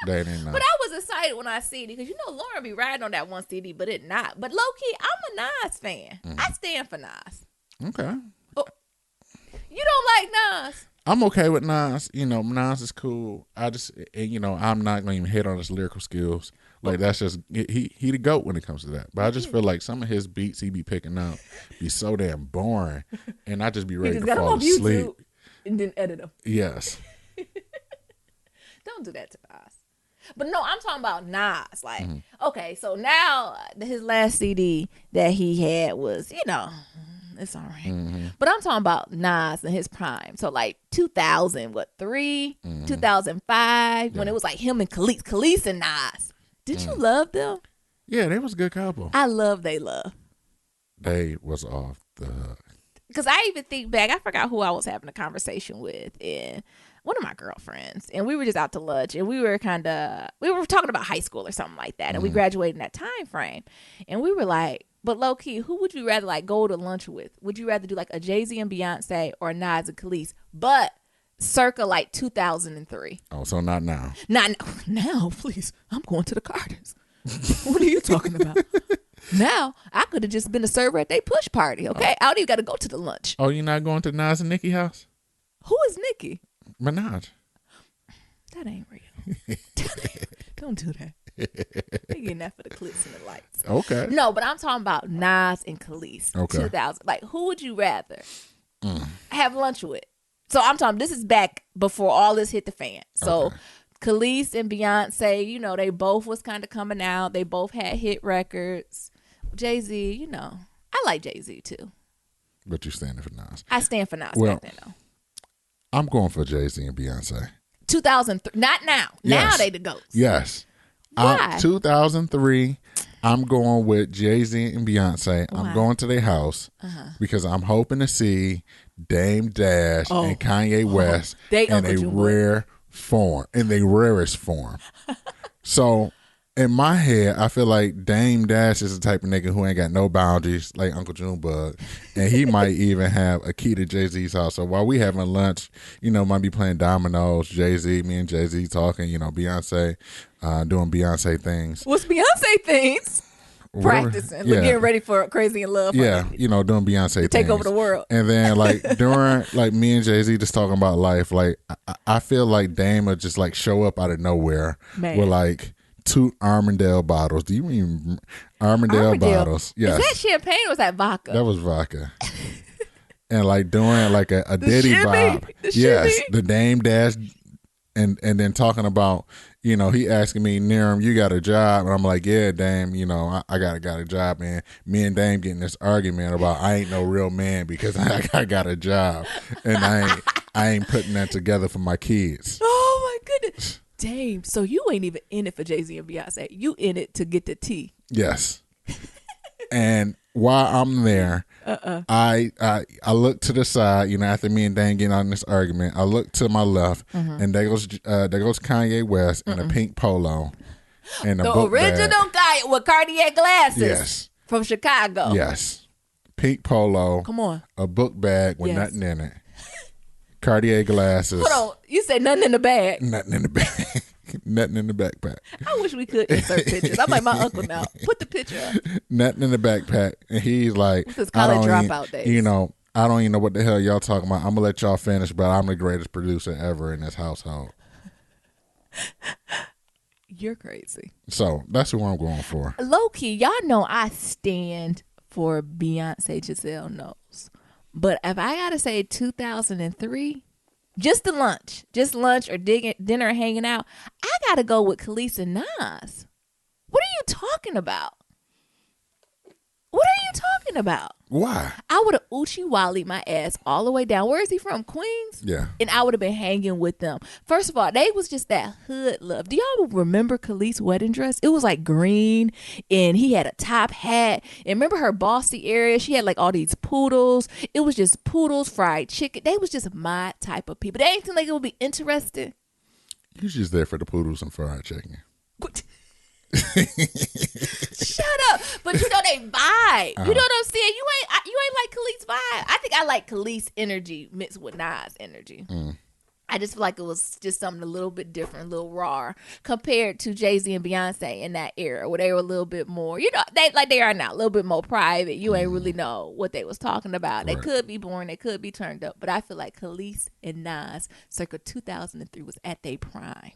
A: that ain't enough.
B: But I was excited when I see it because you know Lauren be riding on that one CD, but it not. But low key, I'm a Nas fan. I stand for Nas.
A: Okay.
B: You don't like Nas?
A: I'm okay with Nas. You know, Nas is cool. I'm not gonna even hit on his lyrical skills. Like that's just he the GOAT when it comes to that. But I just feel like some of his beats he be picking up be so damn boring, and I just be ready to fall asleep.
B: And then edit them.
A: Yes.
B: Don't do that to Nas. But no, I'm talking about Nas. Like, okay, so now his last CD that he had was, it's all right. But I'm talking about Nas in his prime. So like 2003, 2005, when it was like him and Kelis and Nas. Did you love them?
A: Yeah, they was a good couple.
B: I love they love.
A: They was off the hook.
B: Because I even think back, I forgot who I was having a conversation with, and one of my girlfriends, and we were just out to lunch, and we were talking about high school or something like that, and we graduated in that time frame, and we were like, but low key, who would you rather like go to lunch with? Would you rather do like a Jayz and Beyonce or Nas and Kelis? But circa like 2003.
A: Oh, so not now.
B: Not now, please. I'm going to the Carters. What are you talking about? Now, I could have just been a server at their push party, okay? I don't even got to go to the lunch.
A: Oh, you're not going to Nas and Nicki house?
B: Who is Nicki?
A: Minaj.
B: That ain't real. Don't do that. They getting that for the clicks and the lights.
A: Okay.
B: No, but I'm talking about Nas and Kelis.
A: Okay.
B: 2000. Like, who would you rather have lunch with? So I'm talking, this is back before all this hit the fan. So
A: Okay.
B: Kelis and Beyonce, they both was kind of coming out. They both had hit records. Jay-Z, I like Jay-Z too.
A: But you standing for Nas.
B: I stand for Nas
A: Well,
B: back then though.
A: I'm going for Jay-Z and Beyonce.
B: 2003, not now.
A: Yes.
B: Now they the goats.
A: Yes.
B: Why?
A: 2003, I'm going with Jay-Z and Beyonce.
B: Why?
A: I'm going to their house because I'm hoping to see Dame Dash and Kanye West
B: They
A: in
B: Uncle
A: a
B: June
A: rare form, in the rarest form. So in my head, I feel like Dame Dash is the type of nigga who ain't got no boundaries, like Uncle Junebug, and he might even have a key to Jay-Z's house. So while we having lunch, might be playing dominoes, Jay-Z, me and Jay-Z talking, Beyonce, doing Beyonce things.
B: What's Beyonce things?
A: Whatever.
B: Practicing,
A: Yeah.
B: getting ready for Crazy in Love.
A: Yeah, doing Beyonce things.
B: Take over the world.
A: And then like during like me and Jay-Z just talking about life, like I feel like Dame would just like show up out of nowhere
B: Man.
A: with like 2 Armandale bottles. Do you mean Armandale bottles? Yes.
B: Is that champagne or is that vodka?
A: That was vodka. And like doing like a Diddy
B: shimmy.
A: vibe.
B: The
A: Yes,
B: shimmy.
A: the Dame Dash, and then talking about, he asking me, Niram, you got a job? And I'm like, yeah, Dame, I got a job. And me and Dame getting this argument about I ain't no real man because I got a job and I ain't putting that together for my kids.
B: Oh my goodness. Dang. So you ain't even in it for Jay-Z and Beyonce. You in it to get the tea.
A: Yes. And while I'm there, I look to the side, after me and Dan getting on this argument, I look to my left, and there goes Kanye West in a pink polo and a
B: The
A: book
B: original
A: bag.
B: guy with Cartier glasses.
A: Yes.
B: From Chicago.
A: Yes. Pink polo.
B: Come on.
A: A book bag with
B: Yes.
A: nothing in it. Cartier glasses.
B: Hold on. You said nothing in the bag.
A: Nothing in the bag. Nothing in the backpack.
B: I wish we could insert pictures. I'm like my uncle now. Put the picture up.
A: Nothing in the backpack. And he's like,
B: This is college
A: I don't
B: dropout days.
A: I don't even know what the hell y'all talking about. I'm going to let y'all finish, but I'm the greatest producer ever in this household.
B: You're crazy.
A: So that's who I'm going for.
B: Low key, y'all know I stand for Beyonce Giselle Knowles. But if I gotta say 2003, just lunch or dinner hanging out, I gotta go with Kelis and Nas. What are you talking about? What are you talking about?
A: Why?
B: I would have Uchi Wally my ass all the way down. Where is he from? Queens?
A: Yeah.
B: And I would have been hanging with them. First of all, they was just that hood love. Do y'all remember Kelis' wedding dress? It was like green and he had a top hat. And remember her bossy area? She had like all these poodles. It was just poodles, fried chicken. They was just my type of people. They ain't think like it would be interesting.
A: You just there for the poodles and fried chicken.
B: What? Shut up. But they vibe. You know what I'm saying? You ain't like Kelis vibe. I think I like Kelis energy mixed with Nas energy. I just feel like it was just something a little bit different, a little raw compared to Jay-Z and Beyonce in that era where they were a little bit more, they are now, a little bit more private. You ain't really know what they was talking about. They could be boring, they could be turned up, but I feel like Kelis and Nas circa 2003 was at their prime.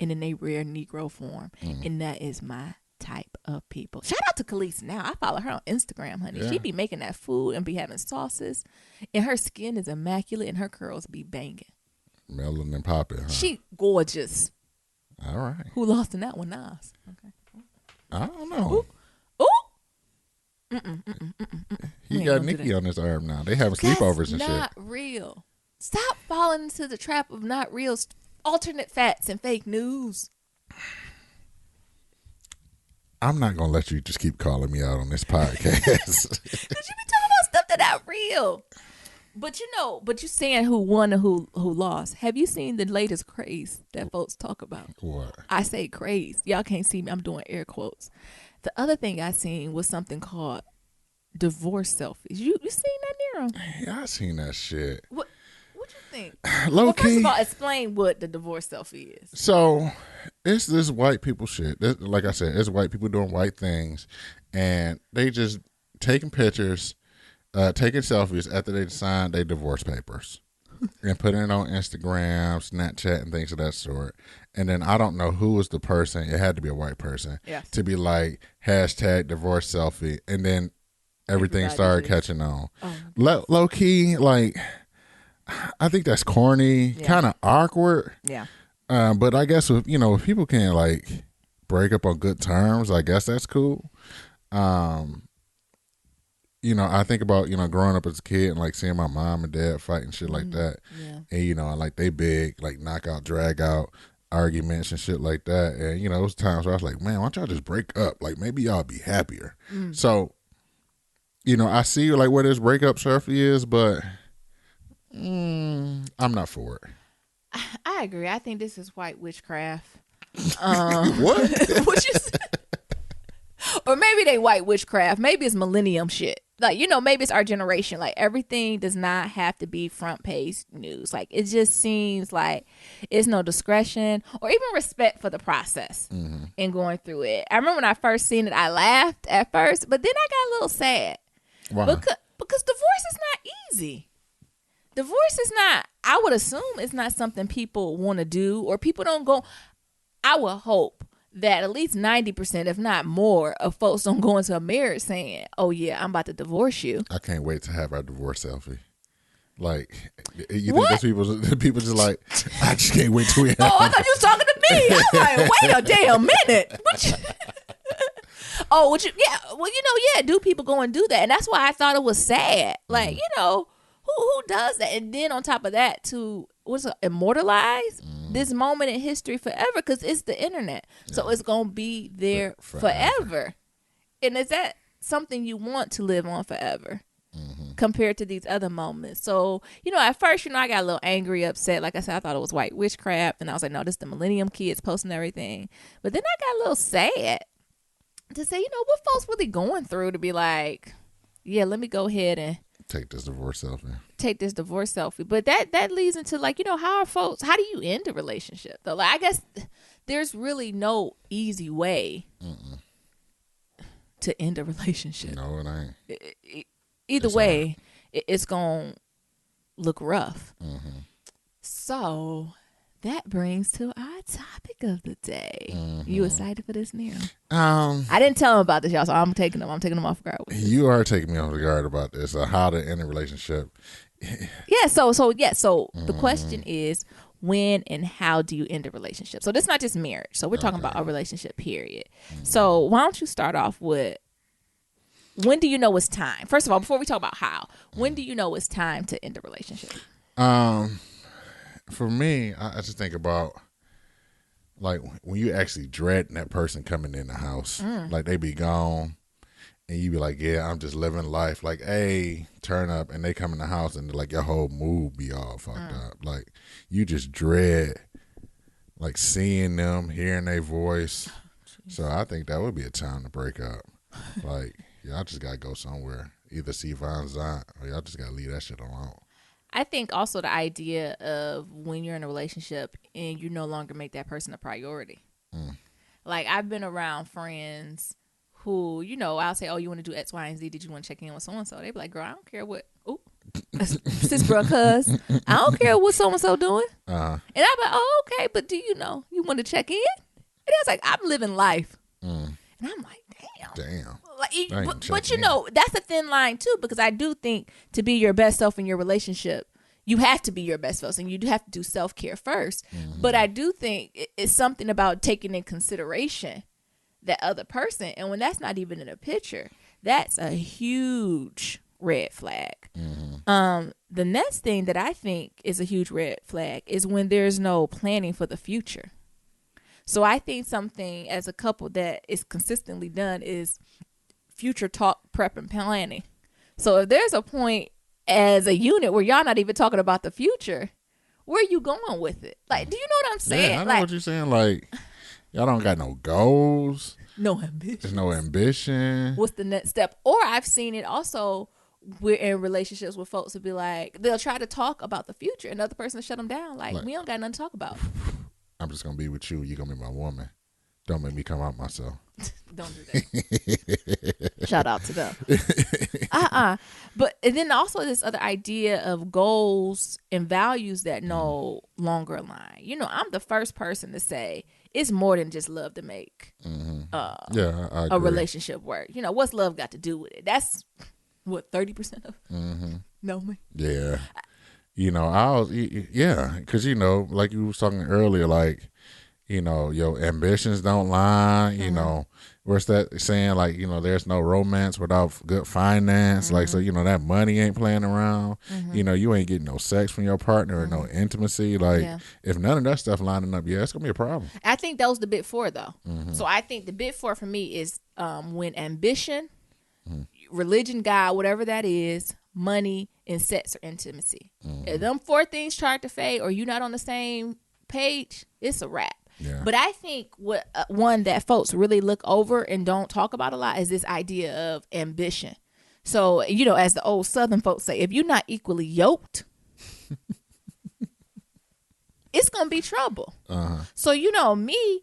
B: And in a rare Negro form. And that is my type of people. Shout out to Kelis now. I follow her on Instagram, honey.
A: Yeah.
B: She be making that food and be having sauces. And her skin is immaculate and her curls be banging.
A: Melanin and popping, huh?
B: She gorgeous.
A: All right.
B: Who lost in that one? Nas. Okay.
A: I don't know.
B: Ooh.
A: He got Nikki on his arm now. They having sleepovers and shit.
B: Not real. Stop falling into the trap of not real alternate facts and fake news.
A: I'm not gonna let you just keep calling me out on this podcast.
B: Cause you be talking about stuff that not real. But you saying who won and who lost. Have you seen the latest craze that folks talk about?
A: What?
B: I say craze. Y'all can't see me. I'm doing air quotes. The other thing I seen was something called divorce selfies. You seen that, Niram?
A: Yeah, I seen that shit.
B: What you think?
A: Low key.
B: First of all, explain what the divorce selfie is.
A: So it's this white people shit. Like I said, it's white people doing white things, and they just taking pictures, taking selfies after they sign their divorce papers, and putting it on Instagram, Snapchat, and things of that sort. And then I don't know who was the person. It had to be a white person to be like hashtag divorce selfie, and then everything started catching on. Low key, like. I think that's corny, kind of awkward.
B: Yeah.
A: But I guess if people can like break up on good terms, I guess that's cool. I think about growing up as a kid and like seeing my mom and dad fight and shit like that.
B: Yeah.
A: And like they big like knockout, drag out arguments and shit like that. And it was times where I was like, man, why don't y'all just break up? Like maybe y'all be happier. So, I see like where this breakup surfy is, but. I'm not for it.
B: I agree. I think this is white witchcraft.
A: What?
B: What you said? Or maybe they white witchcraft. Maybe it's millennium shit. Like, maybe it's our generation. Like, everything does not have to be front page news. Like, it just seems like it's no discretion or even respect for the process in going through it. I remember when I first seen it, I laughed at first, but then I got a little sad.
A: Why?
B: Because divorce is not easy. Divorce is not, I would assume it's not something people want to do or people don't go. I would hope that at least 90%, if not more, of folks don't go into a marriage saying, oh yeah, I'm about to divorce you.
A: I can't wait to have our divorce selfie. Like, you think those people just like, I just can't wait till we have
B: I thought you was talking to me. I'm like, wait a damn minute. Do people go and do that? And that's why I thought it was sad. Like, who does that? And then on top of that, to immortalize this moment in history forever, because it's the internet, so it's gonna be there forever. And is that something you want to live on forever? Compared to these other moments. So, at first, I got a little angry, upset. Like I said, I thought it was white witchcraft, and I was like, no, this is the millennium kids posting everything. But then I got a little sad to say, what folks really going through to be like, yeah, let me go ahead and
A: take this divorce selfie.
B: But that leads into like, how do you end a relationship though? Like, I guess there's really no easy way to end a relationship.
A: No, it ain't.
B: Either way, it's going to look rough. So that brings to our topic of the day. You excited for this, Niram? I didn't tell him about this, y'all, so I'm taking them off guard.
A: You are taking me off guard about this. How to end a relationship.
B: So the question is, when and how do you end a relationship? So this is not just marriage. So we're talking about a relationship, period. So why don't you start off with, when do you know it's time? First of all, before we talk about how, when do you know it's time to end a relationship?
A: For me, I just think about like when you actually dreading that person coming in the house, like they be gone, and you be like, yeah, I'm just living life. Like, hey, turn up, and they come in the house, and like your whole mood be all fucked up. Like you just dread, like seeing them, hearing their voice. So I think that would be a time to break up. Like, y'all just gotta go somewhere, either see Von Zant, or y'all just gotta leave that shit alone.
B: I think also the idea of when you're in a relationship and you no longer make that person a priority. Like, I've been around friends who, I'll say, oh, you want to do X, Y, and Z? Did you want to check in with so-and-so? They be like, girl, I don't care what. Ooh, sis, bro, cuz. I don't care what so-and-so doing. And I'm like, oh, okay, but do you want to check in? And I was like, I'm living life. And I'm like, damn. Like, but that's a thin line too, because I do think to be your best self in your relationship, you have to be your best self, and you do have to do self-care first. But I do think it's something about taking in consideration that other person, and when that's not even in a picture, that's a huge red flag. The next thing that I think is a huge red flag is when there's no planning for the future. So I think something as a couple that is consistently done is future talk, prep, and planning. So if there's a point as a unit where y'all not even talking about the future, where are you going with it? Like, do you know what I'm saying?
A: Yeah, I know what you're saying. Like, y'all don't got no goals.
B: No ambition.
A: There's no ambition.
B: What's the next step? Or I've seen it also, we're in relationships with folks who be like, they'll try to talk about the future, and the other person will shut them down. Like, we don't got nothing to talk about.
A: I'm just going to be with you. You're going to be my woman. Don't make me come out myself.
B: Don't do that. Shout out to them. But and then also this other idea of goals and values that no longer align. You know, I'm the first person to say it's more than just love to make a relationship work. You know, what's love got to do with it? That's what 30% of know me.
A: Yeah. You know, because, you know, like you was talking earlier, like, you know, your ambitions don't lie. You know, where's that saying? Like, you know, there's no romance without good finance. Like, so, you know, that money ain't playing around. You know, you ain't getting no sex from your partner or no intimacy. Like, if none of that stuff lining up, it's going to be a problem.
B: I think that was the big four, though. So I think the big four for me is when ambition, religion, God, whatever that is, money, and sex or intimacy. If them four things start to fade or you're not on the same page, it's a wrap.
A: Yeah.
B: But I think what one that folks really look over and don't talk about a lot is this idea of ambition. So, you know, as the old Southern folks say, if you're not equally yoked, it's going to be trouble. So, you know, me,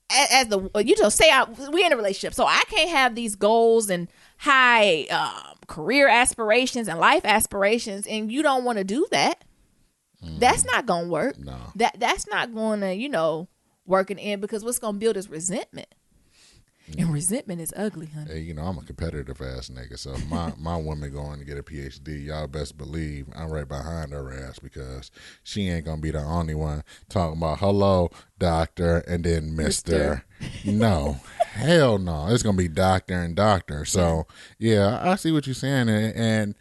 B: as the, you know, we're in a relationship. So I can't have these goals and high career aspirations and life aspirations, and you don't want to do that. That's not gonna work.
A: No.
B: That's not gonna, you know, working in, because what's gonna build is resentment. And resentment is ugly, honey.
A: Hey, you know, I'm a competitive ass nigga, so my woman going to get a PhD, y'all best believe I'm right behind her ass, because she ain't gonna be the only one talking about hello, doctor, and then Mister. No, hell no. It's gonna be doctor and doctor. So yeah, I see what you're saying, and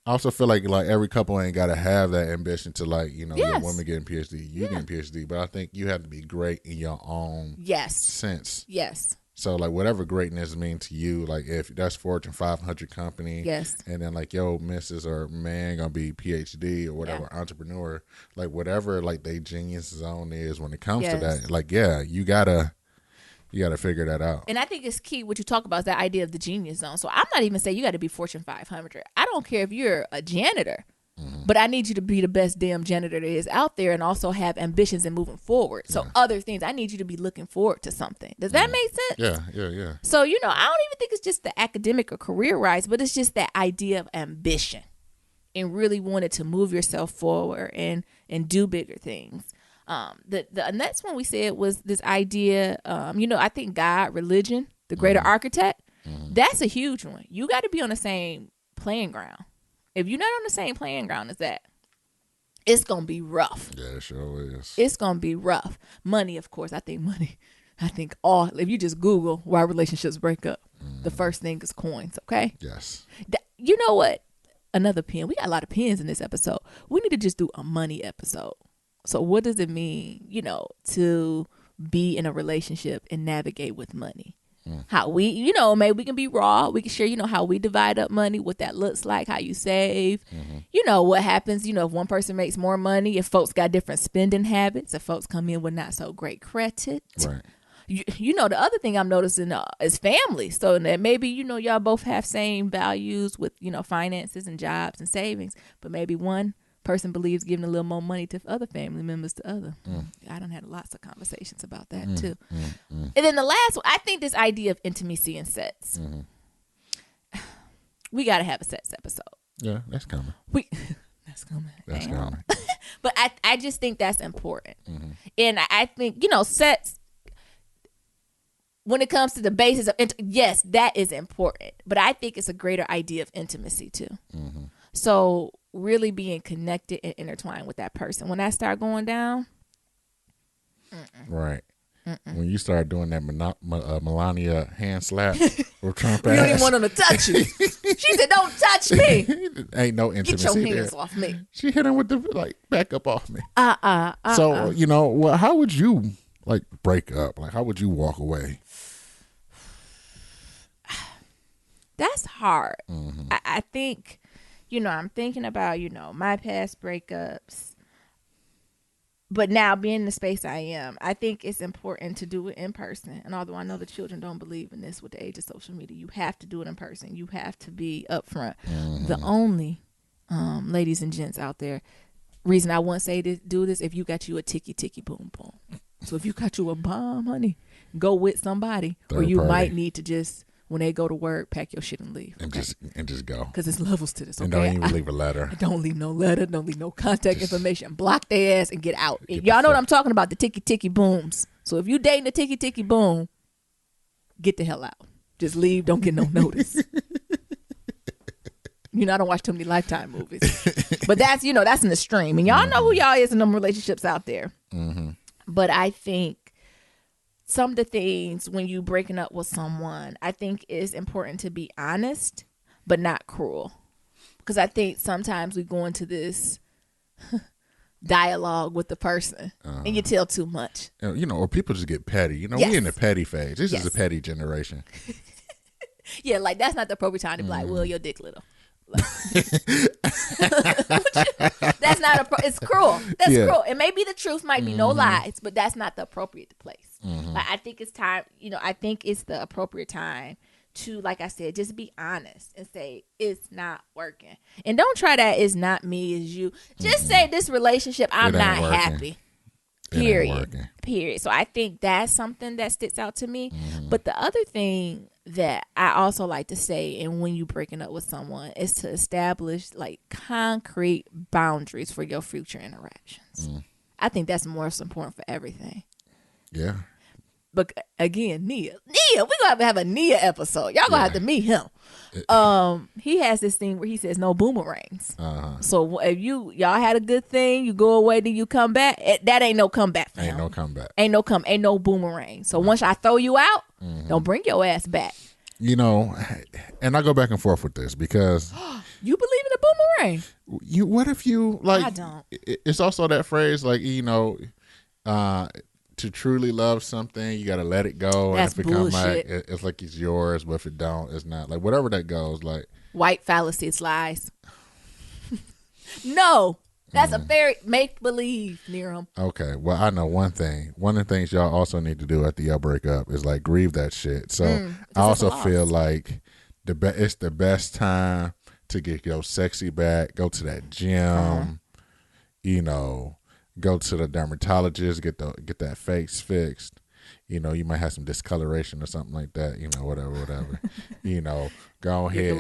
A: I also feel like every couple ain't got to have that ambition to, like, you know, your woman getting PhD, you getting PhD, but I think you have to be great in your own sense.
B: Yes.
A: So, like, whatever greatness means to you, like, if that's Fortune 500 company, and then, like, yo, Mrs. or man gonna be PhD or whatever, entrepreneur, like, whatever, like, they genius zone is when it comes to that, like, you gotta figure that out.
B: And I think it's key what you talk about is that idea of the genius zone. So I'm not even saying you got to be Fortune 500. I don't care if you're a janitor, but I need you to be the best damn janitor there is out there, and also have ambitions and moving forward. So other things, I need you to be looking forward to something. Does that make sense?
A: Yeah.
B: So, you know, I don't even think it's just the academic or career rise, but it's just that idea of ambition and really wanted to move yourself forward and do bigger things. The next one we said was this idea, you know, I think God, religion, the greater architect, that's a huge one. You got to be on the same playing ground. If you're not on the same playing ground as that, it's going to be rough.
A: Yeah, it sure is.
B: It's going to be rough. Money, of course. I think if you just Google why relationships break up, the first thing is coins, okay?
A: Yes.
B: You know what? Another pen. We got a lot of pens in this episode. We need to just do a money episode. So what does it mean, you know, to be in a relationship and navigate with money? How we, you know, maybe we can be raw. We can share, you know, how we divide up money, what that looks like, how you save. You know, what happens, you know, if one person makes more money, if folks got different spending habits, if folks come in with not so great credit.
A: Right.
B: You know, the other thing I'm noticing is family. So that maybe, you know, y'all both have same values with, you know, finances and jobs and savings, but maybe one person believes giving a little more money to other family members to other. I done had lots of conversations about that too. And then the last one, I think this idea of intimacy and sex. We got to have a sex episode.
A: Yeah, that's coming.
B: That's coming.
A: That's coming.
B: But I just think that's important. And I think, you know, sex, when it comes to the basis of, yes, that is important. But I think it's a greater idea of intimacy too. So really being connected and intertwined with that person. When that start going down,
A: right. When you start doing that Melania hand slap or Trump
B: you don't even want him to touch you. She said, "Don't touch me."
A: Ain't no intimacy.
B: Get your hands off me.
A: She hit him with the back up off me. So well, how would you break up? Like, how would you walk away?
B: That's hard.
A: Mm-hmm.
B: I think, I'm thinking about, my past breakups. But now being in the space I am, I think it's important to do it in person. And although I know the children don't believe in this with the age of social media, you have to do it in person. You have to be upfront. Mm-hmm. The only, ladies and gents out there, reason I wouldn't say this, do this, if you got you a ticky boom boom. So if you got you a bomb, honey, go with somebody. Or you might need to just, when they go to work, pack your shit and leave.
A: Okay? And just go.
B: Because there's levels to this. Okay?
A: And don't even leave a letter.
B: Don't leave no letter. Don't leave no contact information. Block their ass and get out. Y'all know what I'm talking about, the ticky booms. So if you dating the ticky boom, get the hell out. Just leave. Don't get no notice. I don't watch too many Lifetime movies. But that's, that's in the stream. And y'all know who y'all is in them relationships out there. Mm-hmm. But I think some of the things when you breaking up with someone, I think it's important to be honest, but not cruel. Because I think sometimes we go into this dialogue with the person and you tell too much.
A: Or people just get petty.
B: Yes.
A: We in the petty phase. This is a petty generation.
B: Yeah, that's not the appropriate time to be like, well, your dick little. That's not it's cruel. That's cruel. It may be the truth, might be no lies, but that's not the appropriate place. I think it's time, I think it's the appropriate time to, like I said, just be honest and say it's not working. And don't try that it's not me, it's you. Just say this relationship, I'm not happy. Period. So I think that's something that sticks out to me. But the other thing that I also like to say, and when you breaking up with someone, is to establish concrete boundaries for your future interactions. I think that's more important for everything.
A: Yeah.
B: But again, Nia, we're gonna have a Nia episode. Y'all gonna have to meet him. He has this thing where he says no boomerangs. So if y'all had a good thing, you go away, then you come back. That ain't no comeback for him. Ain't no boomerang. So once I throw you out, don't bring your ass back.
A: And I go back and forth with this because
B: you believe in a boomerang.
A: What if you
B: I don't.
A: It's also that phrase to truly love something, you got to let it go.
B: That's
A: and if it
B: bullshit.
A: Come back, it's like it's yours, but if it don't, it's not. Whatever that goes,
B: white fallacy, it's lies. No, that's a very make-believe, Niram.
A: Okay, well, I know one thing. One of the things y'all also need to do after y'all break up is grieve that shit. So I also feel like it's the best time to get your sexy back, go to that gym, go to the dermatologist, get that face fixed. You might have some discoloration or something like that. Whatever. Go ahead.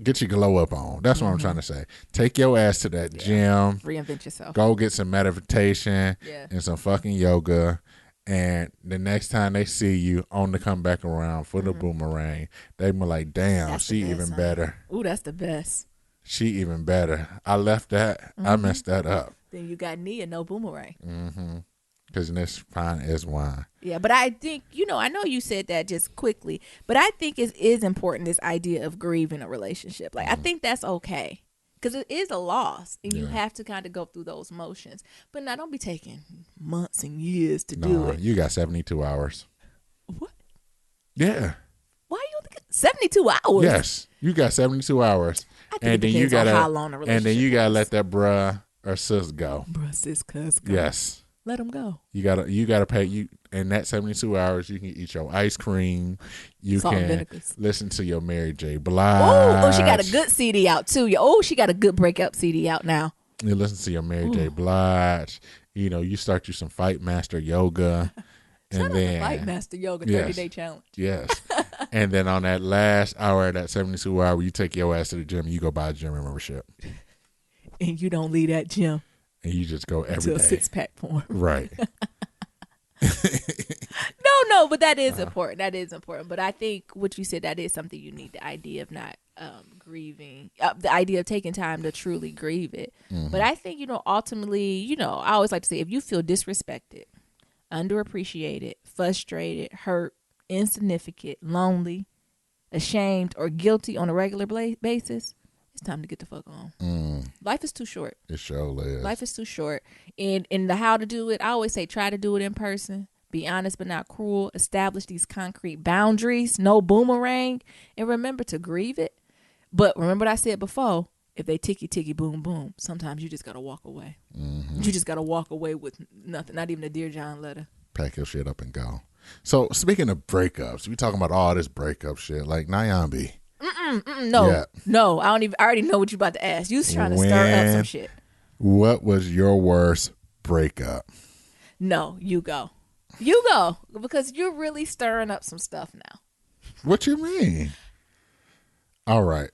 A: Get your glow up on. That's what I'm trying to say. Take your ass to that gym.
B: Reinvent yourself.
A: Go get some meditation and some fucking yoga. And the next time they see you on the come back around for the boomerang, they be like, damn, that's she even better.
B: Ooh, that's the best.
A: She even better. I left that. I messed that up.
B: Then you got Nia, no boomerang.
A: Because this fine as wine.
B: Yeah, but I think, I know you said that just quickly, but I think it is important, this idea of grieving a relationship. I think that's okay. Because it is a loss, and you have to kind of go through those motions. But now, don't be taking months and years to do it.
A: You got 72 hours.
B: What?
A: Yeah.
B: Why you 72 hours?
A: Yes, you got 72 hours.
B: I think it depends on how long the relationship
A: and then you gotta let that bruh or sis go.
B: Bruh, sis, cuz go.
A: Yes.
B: Let them go.
A: You gotta pay you in that 72 hours. You can eat your ice cream. You
B: Salt
A: can listen to your Mary J. Blige.
B: Oh, she got a good CD out too. She got a good breakup CD out now.
A: You listen to your Mary J. Blige. You start you some Fight Master yoga.
B: And then Fight Master yoga 30-day challenge.
A: Yes. And then on that last hour of that 72 hour, you take your ass to the gym and you go buy a gym membership.
B: And you don't leave that gym.
A: And you just go every day.
B: Until 6-pack form.
A: Right.
B: No, but that is important. That is important. But I think what you said, that is something you need, the idea of not grieving, the idea of taking time to truly grieve it. But I think, ultimately, I always like to say, if you feel disrespected, underappreciated, frustrated, hurt, insignificant, lonely, ashamed, or guilty on a regular basis, it's time to get the fuck on. Life is too short.
A: It sure is.
B: Life is too short. And the how to do it, I always say, try to do it in person. Be honest but not cruel. Establish these concrete boundaries. No boomerang. And remember to grieve it. But remember what I said before. If they ticky boom boom, sometimes you just gotta walk away. You just gotta walk away with nothing. Not even a Dear John letter.
A: Pack your shit up and go. So speaking of breakups, we talking about all this breakup shit like Niambi.
B: No,
A: Yeah.
B: no. I already know what you about to ask. You was trying to stir up some shit.
A: What was your worst breakup?
B: No, you go. You go, because you're really stirring up some stuff now.
A: What you mean? All right.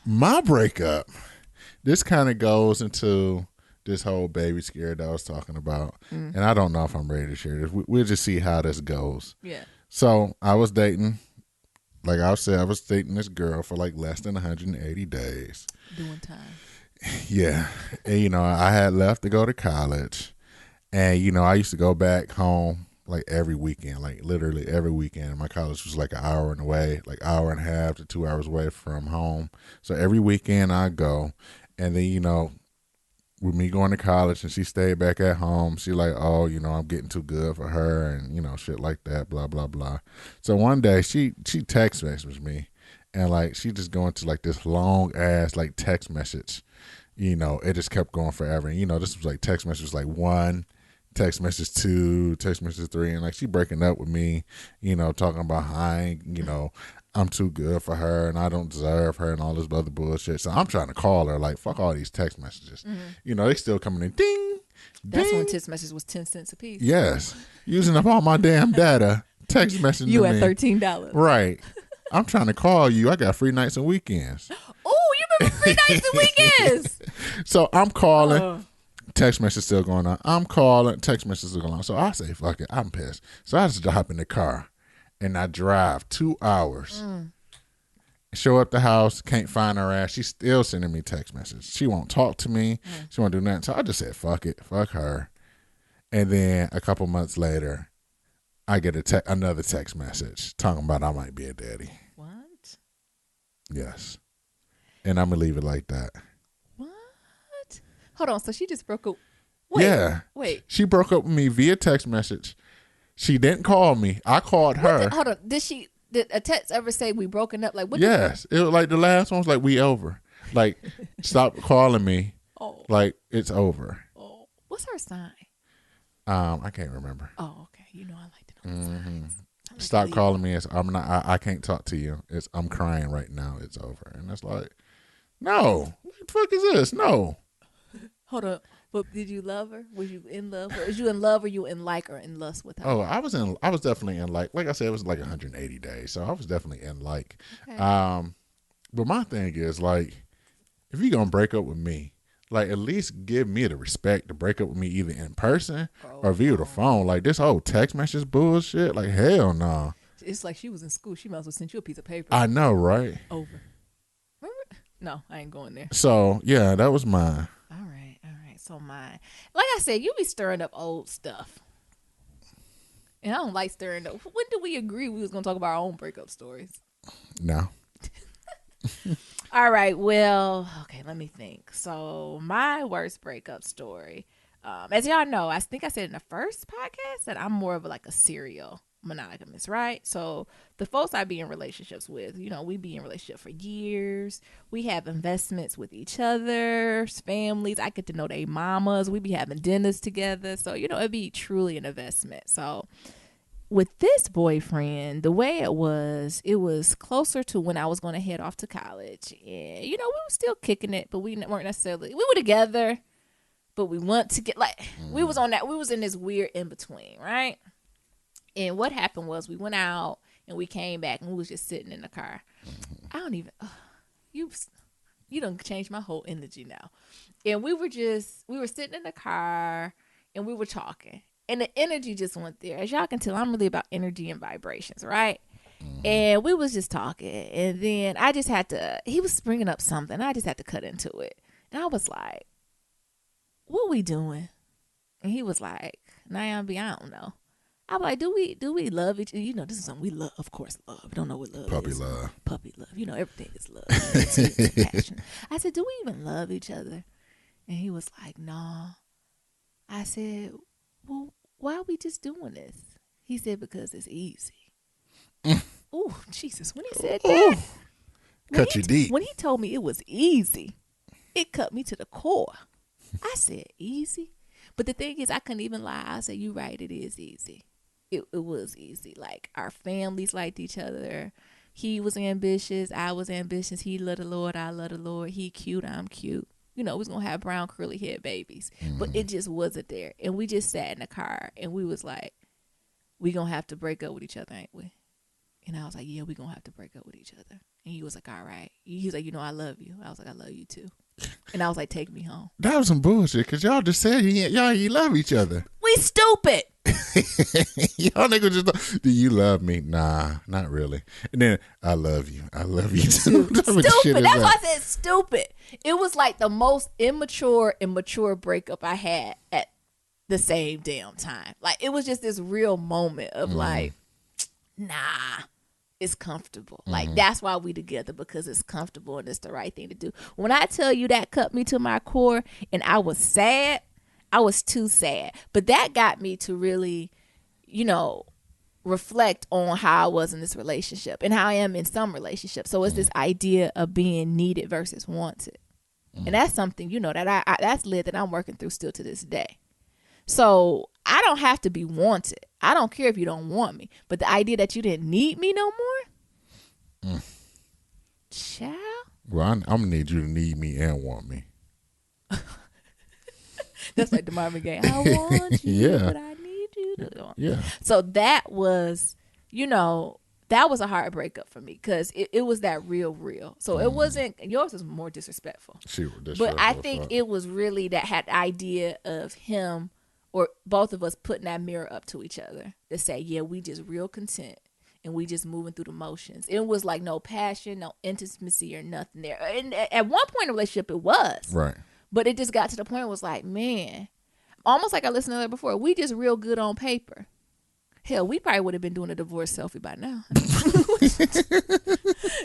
A: My breakup, this kind of goes into this whole baby scare that I was talking about. And I don't know if I'm ready to share this. We'll just see how this goes.
B: Yeah.
A: So I was dating, like I said, I was dating this girl for like less than 180 days.
B: Doing time.
A: Yeah. And, I had left to go to college. And, I used to go back home like every weekend, like literally every weekend. My college was like an hour and away, like hour and a half to 2 hours away from home. So every weekend I go. And then, with me going to college and she stayed back at home, she like, oh, I'm getting too good for her and, shit like that, blah, blah, blah. So one day she text messaged me and like she just going to like this long ass like text message. It just kept going forever. And, this was like text message like 1, text message 2, text message 3, and like she breaking up with me, talking about I'm too good for her and I don't deserve her and all this other bullshit. So I'm trying to call her like, fuck all these text messages. They still coming in, ding,
B: That's
A: ding.
B: when text messages was 10 cents a piece.
A: Yes. Using up all my damn data, text messaging
B: You
A: to
B: at
A: me.
B: $13.
A: Right. I'm trying to call you. I got free nights and weekends.
B: Oh, you remember free nights and weekends.
A: So I'm calling. Text message still going on. I'm calling. Text message still going on. So I say, fuck it. I'm pissed. So I just hop in the car and I drive 2 hours. Show up the house. Can't find her ass. She's still sending me text messages. She won't talk to me. She won't do nothing. So I just said, fuck it. Fuck her. And then a couple months later, I get another text message talking about I might be a daddy.
B: What?
A: Yes. And I'm going to leave it like that.
B: What? Hold on. So she just broke up. Wait,
A: yeah.
B: Wait.
A: She broke up with me via text message. She didn't call me. I called her.
B: Hold on. Did a text ever say we broken up? Like what?
A: Yes. It was like the last one was like, we over. Like, stop calling me.
B: Oh.
A: Like, it's over.
B: Oh. What's her sign?
A: I can't remember.
B: Oh, okay. I like to know the signs.
A: Stop calling me. I can't talk to you. I'm crying right now. It's over. And it's like, no. What the fuck is this? No.
B: Hold up. But did you love her? Was you in love? Was you in love or you in like or in lust with her?
A: Oh, I was definitely in like I said, it was like 180 days. So I was definitely in like.
B: Okay.
A: But my thing is like, if you're going to break up with me, like at least give me the respect to break up with me either in person or via the phone. Like this whole text message bullshit, like hell no. Nah.
B: It's like she was in school. She might as well send you a piece of paper.
A: I know, right?
B: Over. Remember? No, I ain't going there.
A: So yeah, that was mine.
B: All right. So mine. Like I said, you be stirring up old stuff. And I don't like stirring up. When did we agree we was going to talk about our own breakup stories?
A: No.
B: All right. Well, okay, let me think. So my worst breakup story. As y'all know, I think I said in the first podcast that I'm more of like a serial monogamous, right? So the folks I be in relationships with, we be in relationship for years. We have investments with each other's families. I get to know their mamas. We be having dinners together. So, it'd be truly an investment. So with this boyfriend, the way it was closer to when I was going to head off to college. And, we were still kicking it, but we weren't necessarily, we were together, but we want to get we was in this weird in between, right? And what happened was we went out and we came back and we was just sitting in the car. I don't even, you done changed my whole energy now. And we were sitting in the car and we were talking and the energy just went there. As y'all can tell, I'm really about energy and vibrations, right? And we was just talking, and then I just had to, he was bringing up something. I just had to cut into it. And I was like, what we doing? And he was like, Niambi, I don't know. I was like, do we love each other? You know, this is something we love, of course, love. Don't know what love
A: Puppy
B: is.
A: love.
B: Puppy love. You know, everything is love. It's passion. I said, do we even love each other? And he was like, nah. I said, well, why are we just doing this? He said, because it's easy. Oh, Jesus. When he said that.
A: Cut you deep.
B: When he told me it was easy, it cut me to the core. I said, easy? But the thing is, I couldn't even lie. I said, you're right, it is easy. It was easy. Like, our families liked each other. He was ambitious. I was ambitious. He loved the Lord. I love the Lord. He cute. I'm cute. You know, we was going to have brown curly haired babies. But it just wasn't there. And we just sat in the car and we was like, we going to have to break up with each other, ain't we? And I was like, yeah, we going to have to break up with each other. And he was like, all right. He was like, you know, I love you. I was like, I love you too. And I was like, take me home.
A: That was some bullshit, because y'all just said you love each other.
B: We stupid.
A: Y'all niggas just, do you love me? Nah, not really. And then, I love you. I love you too.
B: Stupid. That's why I said stupid. It was like the most immature and mature breakup I had at the same damn time. Like, it was just this real moment of like, nah, it's comfortable. Like, that's why we together, because it's comfortable and it's the right thing to do. When I tell you that cut me to my core and I was sad, I was too sad. But that got me to really, you know, reflect on how I was in this relationship and how I am in some relationships. So it's this idea of being needed versus wanted. And that's something, you know, that that's lit that I'm working through still to this day. So I don't have to be wanted. I don't care if you don't want me. But the idea that you didn't need me no more? Child.
A: Well, I'm going to need you to need me and want me.
B: That's like the Marvin Gaye. I want you, but I need you to.
A: Yeah.
B: So that was, you know, that was a hard breakup for me, because it was that real. So it wasn't, yours was more disrespectful. But I think it was really that had idea of him or both of us putting that mirror up to each other to say, yeah, we just real content and we just moving through the motions. It was like no passion, no intimacy or nothing there. And at one point in the relationship, it was.
A: Right.
B: But it just got to the point where it was like, man, almost like I listened to that before. We just real good on paper. Hell, we probably would have been doing a divorce selfie by now.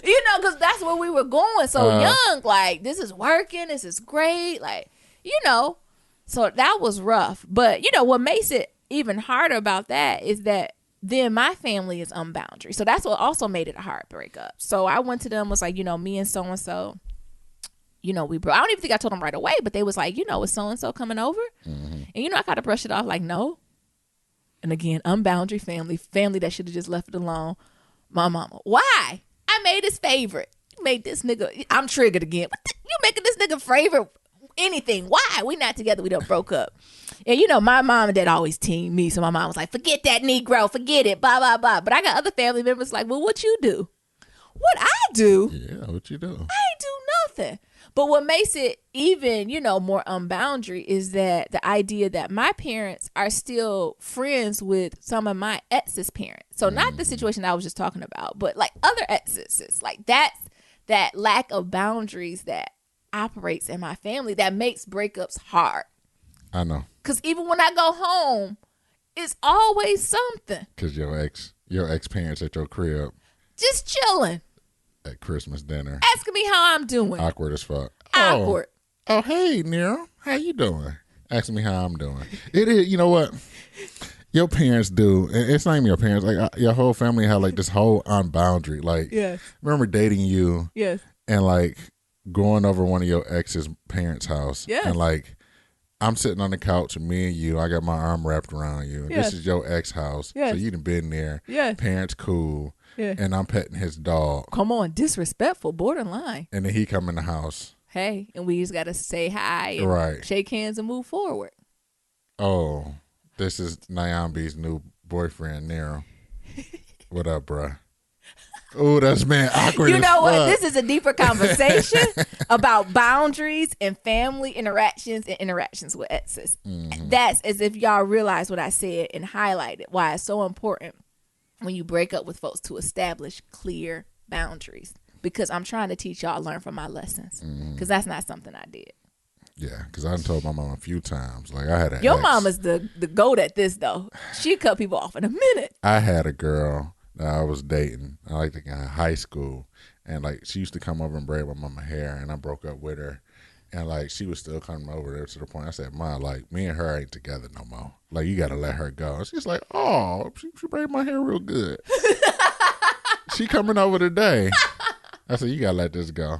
B: You know, because that's where we were going so young. Like, this is working. This is great. Like, you know. So that was rough. But, you know, what makes it even harder about that is that then my family is unboundary. So that's what also made it a hard breakup. So I went to them, was like, you know, me and so-and-so, you know, we broke. I don't even think I told them right away, but they was like, you know, is so-and-so coming over? And, you know, I kind of brushed it off like, no. And again, unboundary family that should have just left it alone. My mama. Why? I made his favorite. You made this nigga. I'm triggered again. You making this nigga favorite anything. Why? We not together. We done broke up. And, you know, my mom and dad always teamed me. So my mom was like, forget that Negro. Forget it. Blah, blah, blah. But I got other family members like, well, what you do? What I do?
A: Yeah, what you do? I
B: ain't do nothing. But what makes it even, you know, more unboundary is that the idea that my parents are still friends with some of my ex's parents. So not the situation I was just talking about, but like other exes. Like that's that lack of boundaries that operates in my family that makes breakups hard.
A: know.
B: Because even when I go home, it's always something.
A: Because your ex parents at your crib.
B: Just chilling.
A: At Christmas dinner.
B: Asking me how I'm doing.
A: Awkward as fuck.
B: Awkward.
A: Oh, hey, Niram. How you doing? Asking me how I'm doing. It is, you know what? Your parents do. It's not even your parents. Like, your whole family had, like, this whole unboundary. Like,
B: yes.
A: Remember dating you.
B: Yes.
A: And, like, going over one of your ex's parents' house.
B: Yes.
A: And, like, I'm sitting on the couch and me and you, I got my arm wrapped around you.
B: Yes.
A: This is your ex house.
B: Yes.
A: So you done been there.
B: Yes.
A: Parents cool.
B: Yeah.
A: And I'm petting his dog.
B: Come on, disrespectful, borderline.
A: And then he come in the house.
B: Hey, and we just got to say hi and
A: right.
B: Shake hands and move forward.
A: Oh, this is Niambi's new boyfriend, Niram. What up, bruh? Oh, that's man awkward.
B: You know what?
A: Fuck.
B: This is a deeper conversation about boundaries and family interactions and interactions with exes. That's as if y'all realize what I said and highlighted why it's so important when you break up with folks to establish clear boundaries, because I'm trying to teach y'all, learn from my lessons, because that's not something I did.
A: Yeah, because I done told my mom a few times. Like, I had an
B: Your
A: ex.
B: mama's the goat at this, though. She cut people off in a minute.
A: I had a girl that I was dating. I liked the guy in high school. And, like, she used to come over and braid my mama hair. And I broke up with her. And, like, she was still coming over there to the point. I said, Ma, like, me and her ain't together no more. Like, you got to let her go. And she's like, oh, she braided my hair real good. She coming over today. I said, you got to let this go.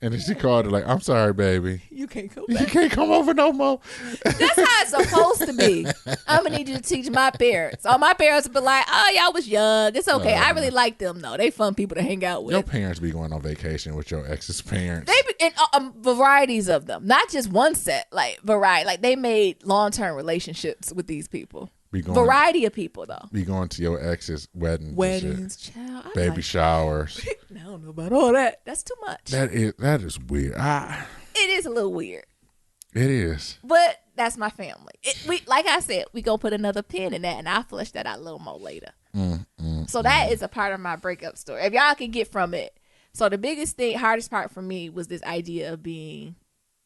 A: And then she called her like, I'm sorry, baby.
B: You can't go back.
A: You can't come over no more.
B: That's how it's supposed to be. I'm going to need you to teach my parents. All my parents would be like, oh, y'all was young. It's okay. I really like them, though. They fun people to hang out with.
A: Your parents be going on vacation with your ex's parents.
B: They be in varieties of them. Not just one set. Like, variety. Like, they made long-term relationships with these people. Variety of people, though.
A: Be going to your ex's
B: weddings, child.
A: Baby showers.
B: I don't know about all that. That's too much.
A: That is weird.
B: It is a little weird.
A: It is.
B: But that's my family. Like I said, we gonna put another pin in that, and I'll flesh that out a little more later. So that is a part of my breakup story. If y'all can get from it. So the biggest thing, hardest part for me was this idea of being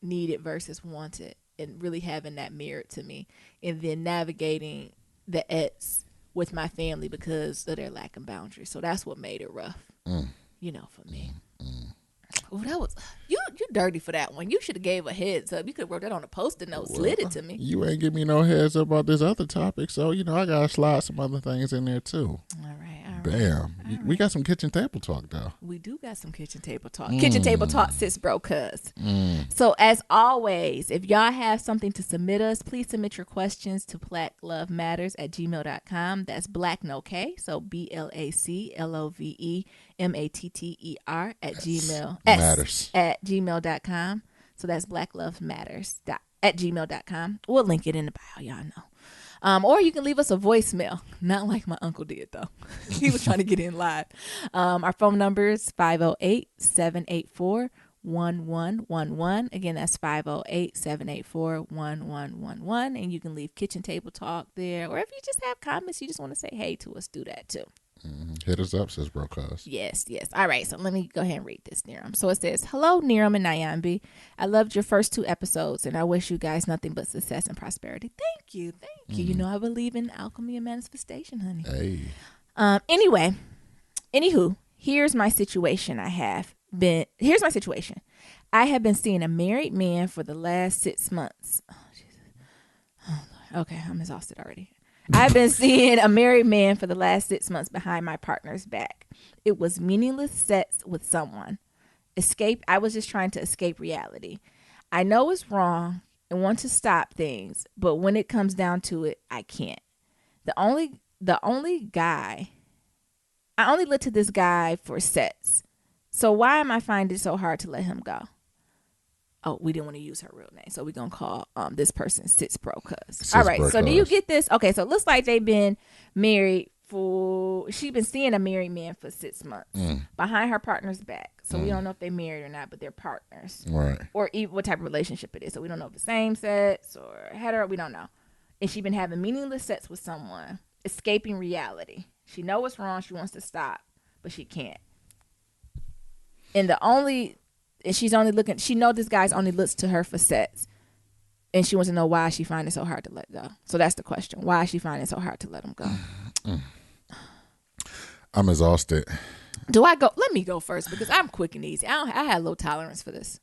B: needed versus wanted, and really having that mirrored to me, and then navigating the ex with my family because of their lack of boundaries. So that's what made it rough, for me. Oh, that was you dirty for that one. You should have gave a heads up. You could have wrote that on a post-it note, slid it to me.
A: You ain't give me no heads up about this other topic, so I gotta slide some other things in there too.
B: All right.
A: Damn. We got some kitchen table talk though.
B: We do got some kitchen table talk. Kitchen table talk, sis bro cuz. So as always, if y'all have something to submit us, please submit your questions to blacklovematters@gmail.com. That's black no K. So BLACLOVEMATTER at Gmail.
A: Matters.
B: At gmail.com. So that's blacklovematters@gmail.com. We'll link it in the bio, y'all know. Or you can leave us a voicemail. Not like my uncle did, though. He was trying to get in live. Our phone number is 508-784-1111. Again, that's 508-784-1111. And you can leave kitchen table talk there. Or if you just have comments, you just want to say hey to us, do that too.
A: Hit us up, sis bro cuz.
B: Yes. All right, so let me go ahead and read this, Niram. So it says, hello, Niram and Niambi. I loved your first 2 episodes, and I wish you guys nothing but success and prosperity. Thank you. You know I believe in alchemy and manifestation, honey.
A: Hey.
B: Anywho, here's my situation. Here's my situation. I have been seeing a married man for the last 6 months. Oh, Jesus. Oh, Lord. Okay, I'm exhausted already. I've been seeing a married man for the last 6 months behind my partner's back. It was meaningless sex with someone. I was just trying to escape reality. I know it's wrong and want to stop things, but when it comes down to it, I can't. I only look to this guy for sex. So why am I finding it so hard to let him go? Oh, we didn't want to use her real name, so we're going to call this person Sis Pro Cuz. All right, so do you get this? Okay, so it looks like they've been married she's been seeing a married man for 6 months behind her partner's back. So we don't know if they're married or not, but they're partners.
A: Right.
B: Or even what type of relationship it is. So we don't know if it's same sex or hetero, we don't know. And she's been having meaningless sex with someone, escaping reality. She knows what's wrong, she wants to stop, but she can't. And she's only looking, she know this guy's only looks to her for sex. And she wants to know why she find it so hard to let go. So that's the question. Why is she finding it so hard to let him go?
A: I'm exhausted.
B: Do I go? Let me go first because I'm quick and easy. I have low tolerance for this.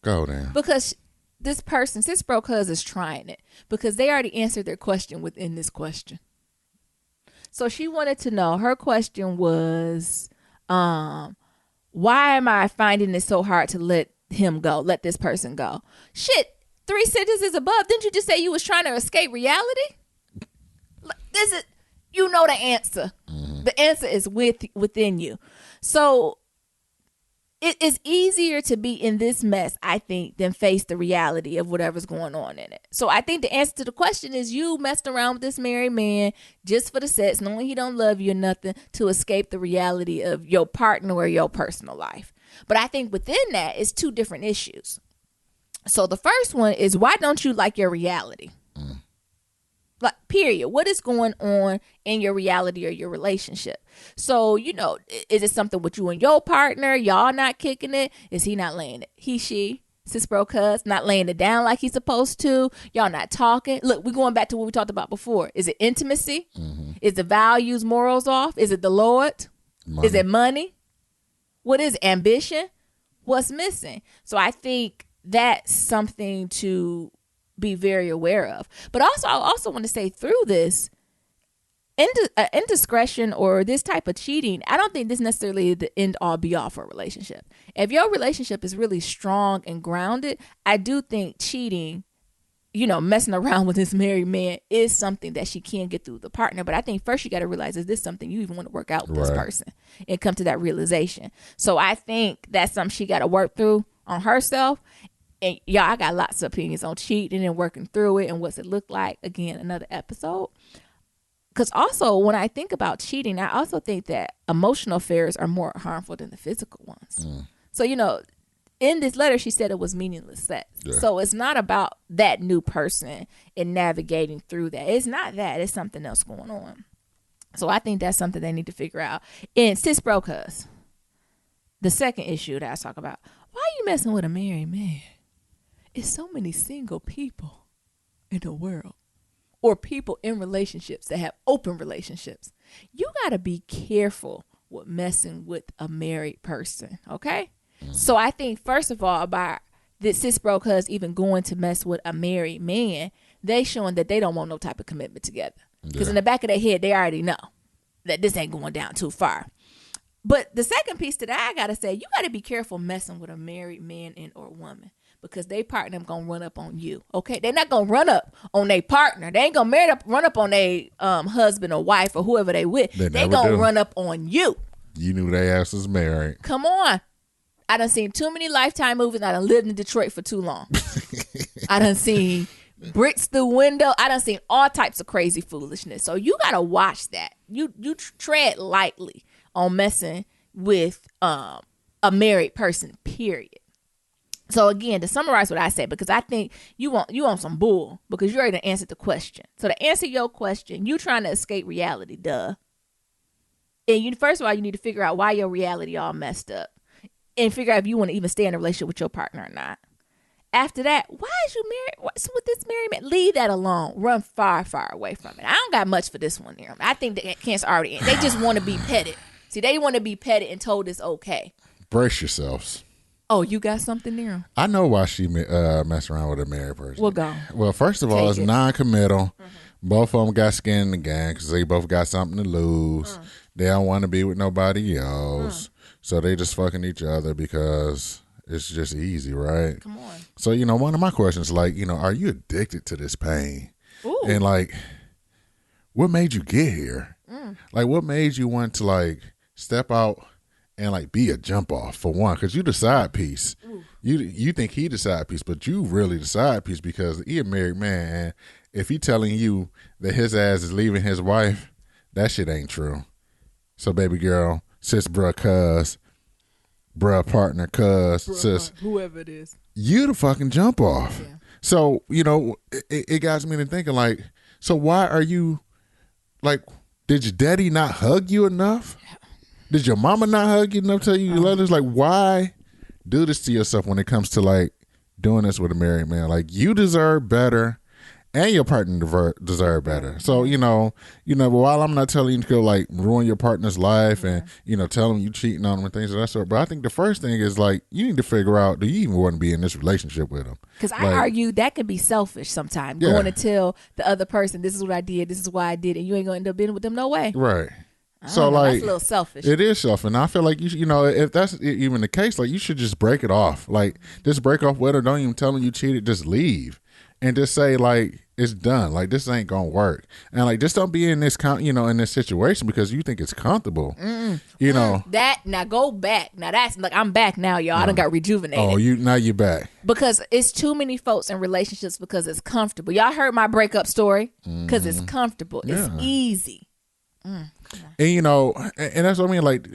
A: Go then.
B: Because this person, Sis Bro Cuz, is trying it. Because they already answered their question within this question. So she wanted to know, her question was, why am I finding it so hard to let him go, let this person go? Shit, 3 sentences above, didn't you just say you was trying to escape reality? You know the answer. The answer is within you. So it is easier to be in this mess, I think, than face the reality of whatever's going on in it. So I think the answer to the question is you messed around with this married man just for the sex, knowing he don't love you or nothing, to escape the reality of your partner or your personal life. But I think within that is 2 different issues. So the first one is, why don't you like your reality? Like, period. What is going on in your reality or your relationship? So, is it something with you and your partner? Y'all not kicking it? Is he not laying it? She, sis bro cuz, not laying it down like he's supposed to? Y'all not talking? Look, we're going back to what we talked about before. Is it intimacy? Mm-hmm. Is the values, morals off? Is it the Lord? Money. Is it money? What is ambition? What's missing? So I think that's something to be very aware of. But also, I also want to say through this, indiscretion or this type of cheating, I don't think this necessarily the end all be all for a relationship. If your relationship is really strong and grounded, I do think cheating, messing around with this married man is something that she can get through the partner. But I think first you got to realize, is this something you even want to work out with this person and come to that realization? So I think that's something she got to work through on herself. And y'all, I got lots of opinions on cheating and working through it and what's it look like. Again, another episode. Because also, when I think about cheating, I also think that emotional affairs are more harmful than the physical ones. Mm. So, in this letter, she said it was meaningless sex. Yeah. So it's not about that new person and navigating through that. It's not that. It's something else going on. So I think that's something they need to figure out. And sis bro cuz, the second issue that I talk about, why are you messing with a married man? It's so many single people in the world, or people in relationships that have open relationships. You got to be careful with messing with a married person, okay? So I think, first of all, about this sis bro cuz even going to mess with a married man, they showing that they don't want no type of commitment together. Because in the back of their head, they already know that this ain't going down too far. But the second piece to that, I got to say, you got to be careful messing with a married man and or woman. Because they partner going to run up on you, okay? They're not going to run up on their partner. They ain't going to run up on their husband or wife or whoever they with. They going to run up on you.
A: You knew they ass was married.
B: Come on. I done seen too many Lifetime movies. I done lived in Detroit for too long. I done seen bricks through window. I done seen all types of crazy foolishness. So you got to watch that. You tread lightly on messing with a married person, period. So again, to summarize what I said, because I think you want some bull, because you already answered the question. So to answer your question, you trying to escape reality, duh. And first of all, you need to figure out why your reality all messed up, and figure out if you want to even stay in a relationship with your partner or not. After that, why is you married? What's with this married man? Leave that alone. Run far, far away from it. I don't got much for this one here. I think that cancer already in. They just want to be petted. See, they want to be petted and told it's okay.
A: Brace yourselves.
B: Oh, you got something there?
A: I know why she messed around with a married person.
B: Well, go.
A: Well, first of all, it's non-committal. Mm-hmm. Both of them got skin in the game because they both got something to lose. They don't want to be with nobody else. So they just fucking each other because it's just easy, right?
B: Come on.
A: So, one of my questions is like, are you addicted to this pain?
B: Ooh.
A: And like, what made you get here? Like, what made you want to like step out and like be a jump off for one? Because you the side piece. Ooh. You think he the side piece, but you really the side piece because he a married man. And if he telling you that his ass is leaving his wife, that shit ain't true. So baby girl, sis bruh cuz, bruh partner cuz, sis,
B: whoever it is,
A: you the fucking jump off.
B: Yeah.
A: So, it got me to thinking like, so why are you like, did your daddy not hug you enough? Did your mama not hug you enough to tell you love us? Like, why do this to yourself when it comes to like doing this with a married man? Like, you deserve better. And your partner deserve better. So, but while I'm not telling you to go like ruin your partner's life and, tell them you cheating on them and things of that sort. But I think the first thing is like, you need to figure out, do you even want to be in this relationship with them?
B: Because I argue that could be selfish sometimes. Yeah. Going to tell the other person, this is what I did, this is why I did it. And you ain't going to end up being with them no way.
A: Right. So like,
B: that's a little selfish.
A: It is selfish. And I feel like if that's even the case, like you should just break it off. Like just break off with her. Don't even tell them you cheated. Just leave. And just say like, it's done. Like this ain't gonna work. And like, just don't be in this in this situation because you think it's comfortable.
B: That now go back. Now that's like I'm back now, y'all. I done got rejuvenated.
A: Oh, now you back
B: because it's too many folks in relationships because it's comfortable. Y'all heard my breakup story because it's comfortable. It's easy.
A: And and that's what I mean. Like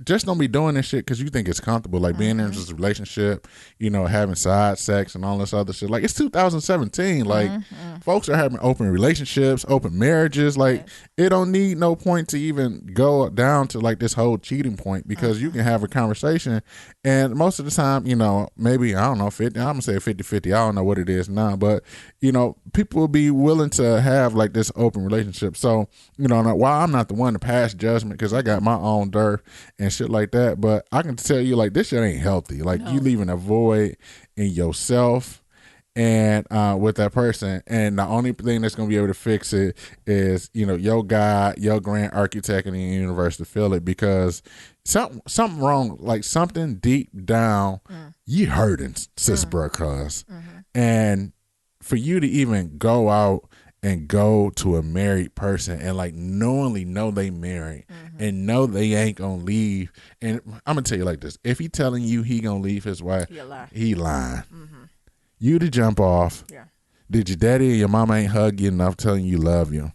A: just don't be doing this shit because you think it's comfortable. Like being in this relationship, having side sex and all this other shit. Like it's 2017. Like folks are having open relationships, open marriages. Like it don't need no point to even go down to like this whole cheating point because you can have a conversation. And most of the time, maybe, I don't know, 50, I'm going to say 50-50. I don't know what it is now. But, people will be willing to have like this open relationship. So, while I'm not the one to pass judgment because I got my own dirt and shit like that, but I can tell you like this shit ain't healthy. Like you leaving a void in yourself and with that person, and the only thing that's going to be able to fix it is your God, your grand architect in the universe to feel it, because something wrong, like something deep down you hurting, sis bro, cuz. And for you to even go out and go to a married person and like knowingly know they married and know they ain't gonna leave, and I'm gonna tell you like this, if he telling you he gonna leave his wife, he lying. You to jump off. Did your daddy or your mama ain't hug you enough telling you love you?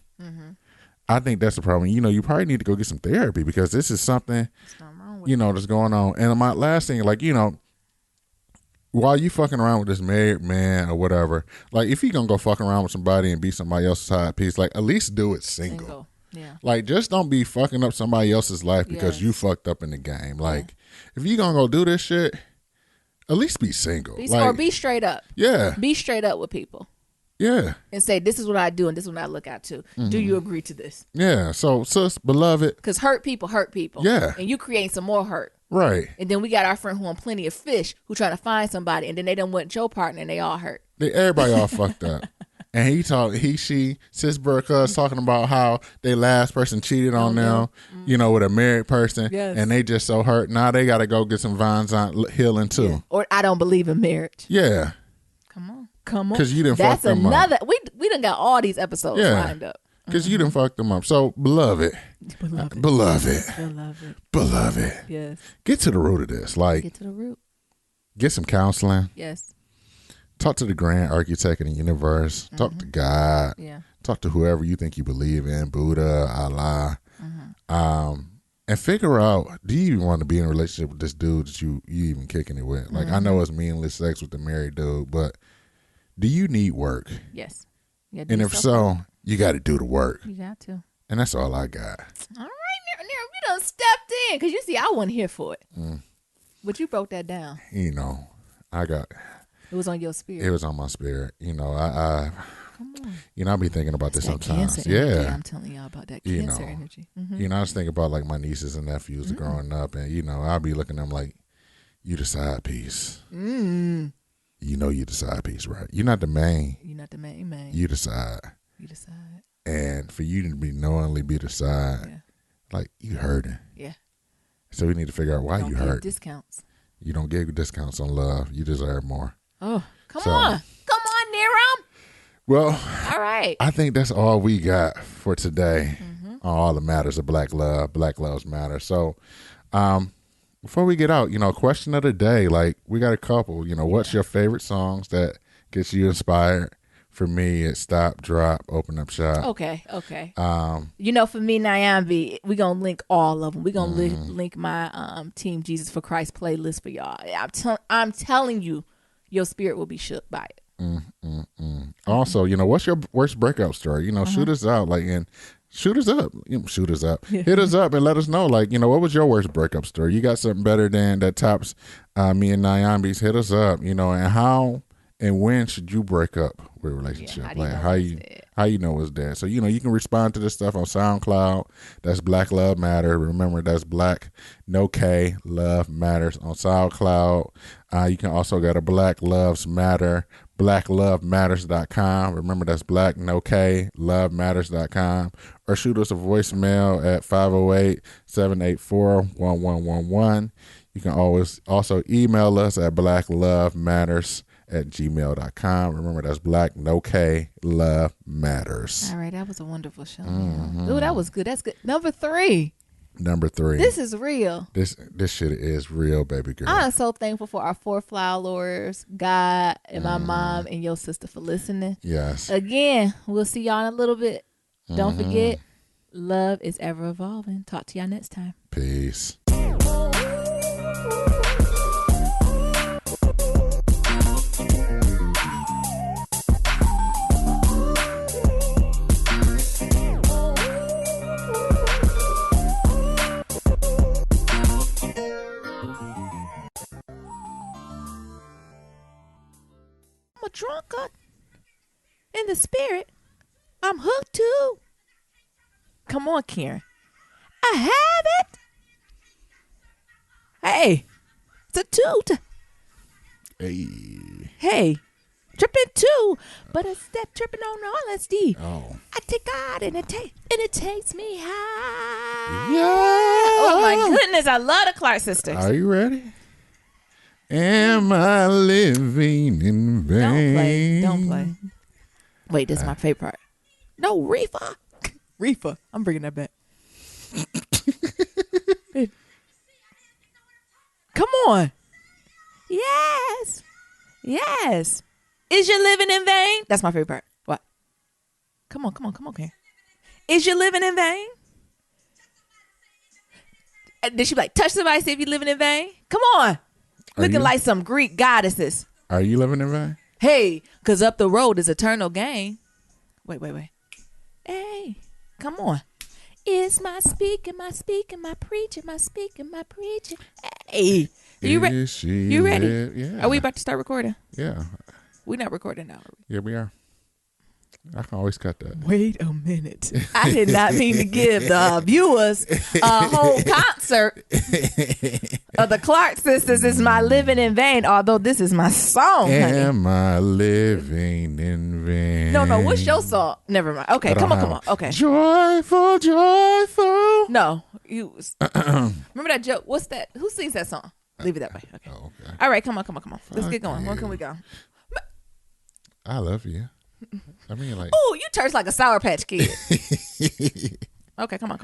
A: I think that's the problem. You probably need to go get some therapy because this is something that's going on. And my last thing, like, while you fucking around with this married man or whatever, like if you gonna go fucking around with somebody and be somebody else's side piece, like at least do it single.
B: Yeah.
A: Like just don't be fucking up somebody else's life because you fucked up in the game. Like if you gonna go do this shit, at least be single.
B: Or be straight up.
A: Yeah.
B: Be straight up with people.
A: Yeah.
B: And say, this is what I do and this is what I look out to. Do you agree to this?
A: Yeah. So, sis, beloved.
B: Because hurt people hurt people.
A: Yeah.
B: And you create some more hurt.
A: Right.
B: And then we got our friend who on Plenty of Fish who trying to find somebody, and then they done went your partner and they all hurt.
A: Everybody all fucked up. And she, sis Burka talking about how their last person cheated on them, with a married person. Yes. And they just so hurt. Now they got to go get some vines on healing too. Yeah.
B: Or I don't believe in marriage.
A: Yeah.
B: Come on.
A: Because you didn't fuck them up.
B: We done got all these episodes lined up.
A: Because you didn't fuck them up. So, beloved.
B: Yes.
A: Get to the root of this. Like,
B: get to the root.
A: Get some counseling.
B: Yes.
A: Talk to the grand architect in the universe. Talk to God.
B: Yeah.
A: Talk to whoever you think you believe in, Buddha, Allah. And figure out, do you even want to be in a relationship with this dude that you even kicking it with? Like, I know it's meaningless sex with the married dude, but do you need work?
B: Yes.
A: And if so, you got to do the work.
B: You got to.
A: And that's all I got.
B: All right, Niram, you done stepped in. Because you see, I wasn't here for it. But you broke that down.
A: I got...
B: It was on your spirit.
A: It was on my spirit. I
B: Come on.
A: I be thinking about this sometimes.
B: Cancer energy. I'm telling y'all about that cancer energy.
A: I was thinking about like my nieces and nephews growing up, and I'll be looking at them like, you the side piece. You the side piece, right? You're not the main.
B: You're not the main man.
A: You the side. And for you to be knowingly be the side, like you hurting.
B: Yeah.
A: So we need to figure out why you hurt.
B: Discounts.
A: You don't give discounts on love. You deserve more.
B: Oh, come on, Niram.
A: Well,
B: all right.
A: I think that's all we got for today on all the matters of Black love. Black lives matter. So, before we get out, question of the day. Like we got a couple. What's your favorite songs that gets you inspired? For me, it's Stop, Drop, Open Up Shop.
B: Okay. For me, Niambi, we're going to link all of them. We're going to link my Team Jesus for Christ playlist for y'all. I'm telling you, your spirit will be shook by it.
A: Also, what's your worst breakup story? Shoot us out. Shoot us up. Shoot us up. Hit us up and let us know. What was your worst breakup story? You got something better than that tops me and Niambi's. Hit us up, and how... And when should you break up with a relationship? How you know it's dead? So you can respond to this stuff on SoundCloud. That's Black Love Matter. Remember, that's Black No K Love Matters on SoundCloud. You can also go to Black Loves Matter, BlackLoveMatters.com. Remember, that's Black No K LoveMatters.com. Or shoot us a voicemail at 508-784-1111. You can always also email us at blacklovematters@gmail.com. Remember, that's Black No K Love Matters.
B: All right, that was a wonderful show. Ooh, that was good. That's good. Number three. This is real.
A: This shit is real, baby girl.
B: I'm so thankful for our 4 followers, God, and my mom and your sister for listening.
A: Yes.
B: Again, we'll see y'all in a little bit. Don't forget, love is ever evolving. Talk to y'all next time.
A: Peace.
B: I'm a drunkard in the spirit. I'm hooked too. Come on, Karen. I have it. Hey, it's a toot. Hey, tripping too, but instead tripping on LSD.
A: Oh.
B: I take God and it takes me high.
A: Yeah.
B: Oh my goodness, I love the Clark sisters.
A: Are you ready? Am I living in vain?
B: Don't play. Wait, this is my favorite part. No, Reefer. Reefer. I'm bringing that back. Come on. Yes. Yes. Is you living in vain? That's my favorite part. What? Come on, Karen. Is you living in vain? Did she be like, touch somebody, see if you're living in vain? Come on. Looking like some Greek goddesses.
A: Are you living in vain?
B: Hey, because up the road is eternal gain. Wait. Hey, come on. Is my speaking, my preaching, my speaking, my preaching. Hey, you ready? You ready?
A: Yeah.
B: Are we about to start recording?
A: Yeah.
B: We're not recording now, are we?
A: Yeah, we are. I can always cut that.
B: Wait a minute. I did not mean to give the viewers a whole concert of the Clark sisters. Is my living in vain? Although this is my song, honey.
A: Am I living in vain?
B: No. What's your song? Never mind. Okay, come on. Okay.
A: Joyful.
B: No, you. Remember that joke? What's that? Who sings that song? Leave it that way. Okay.
A: Okay.
B: All right, come on. Let's get going. Where can we go?
A: I love you. I mean, like.
B: Oh, you turns like a Sour Patch Kid. Okay, come on.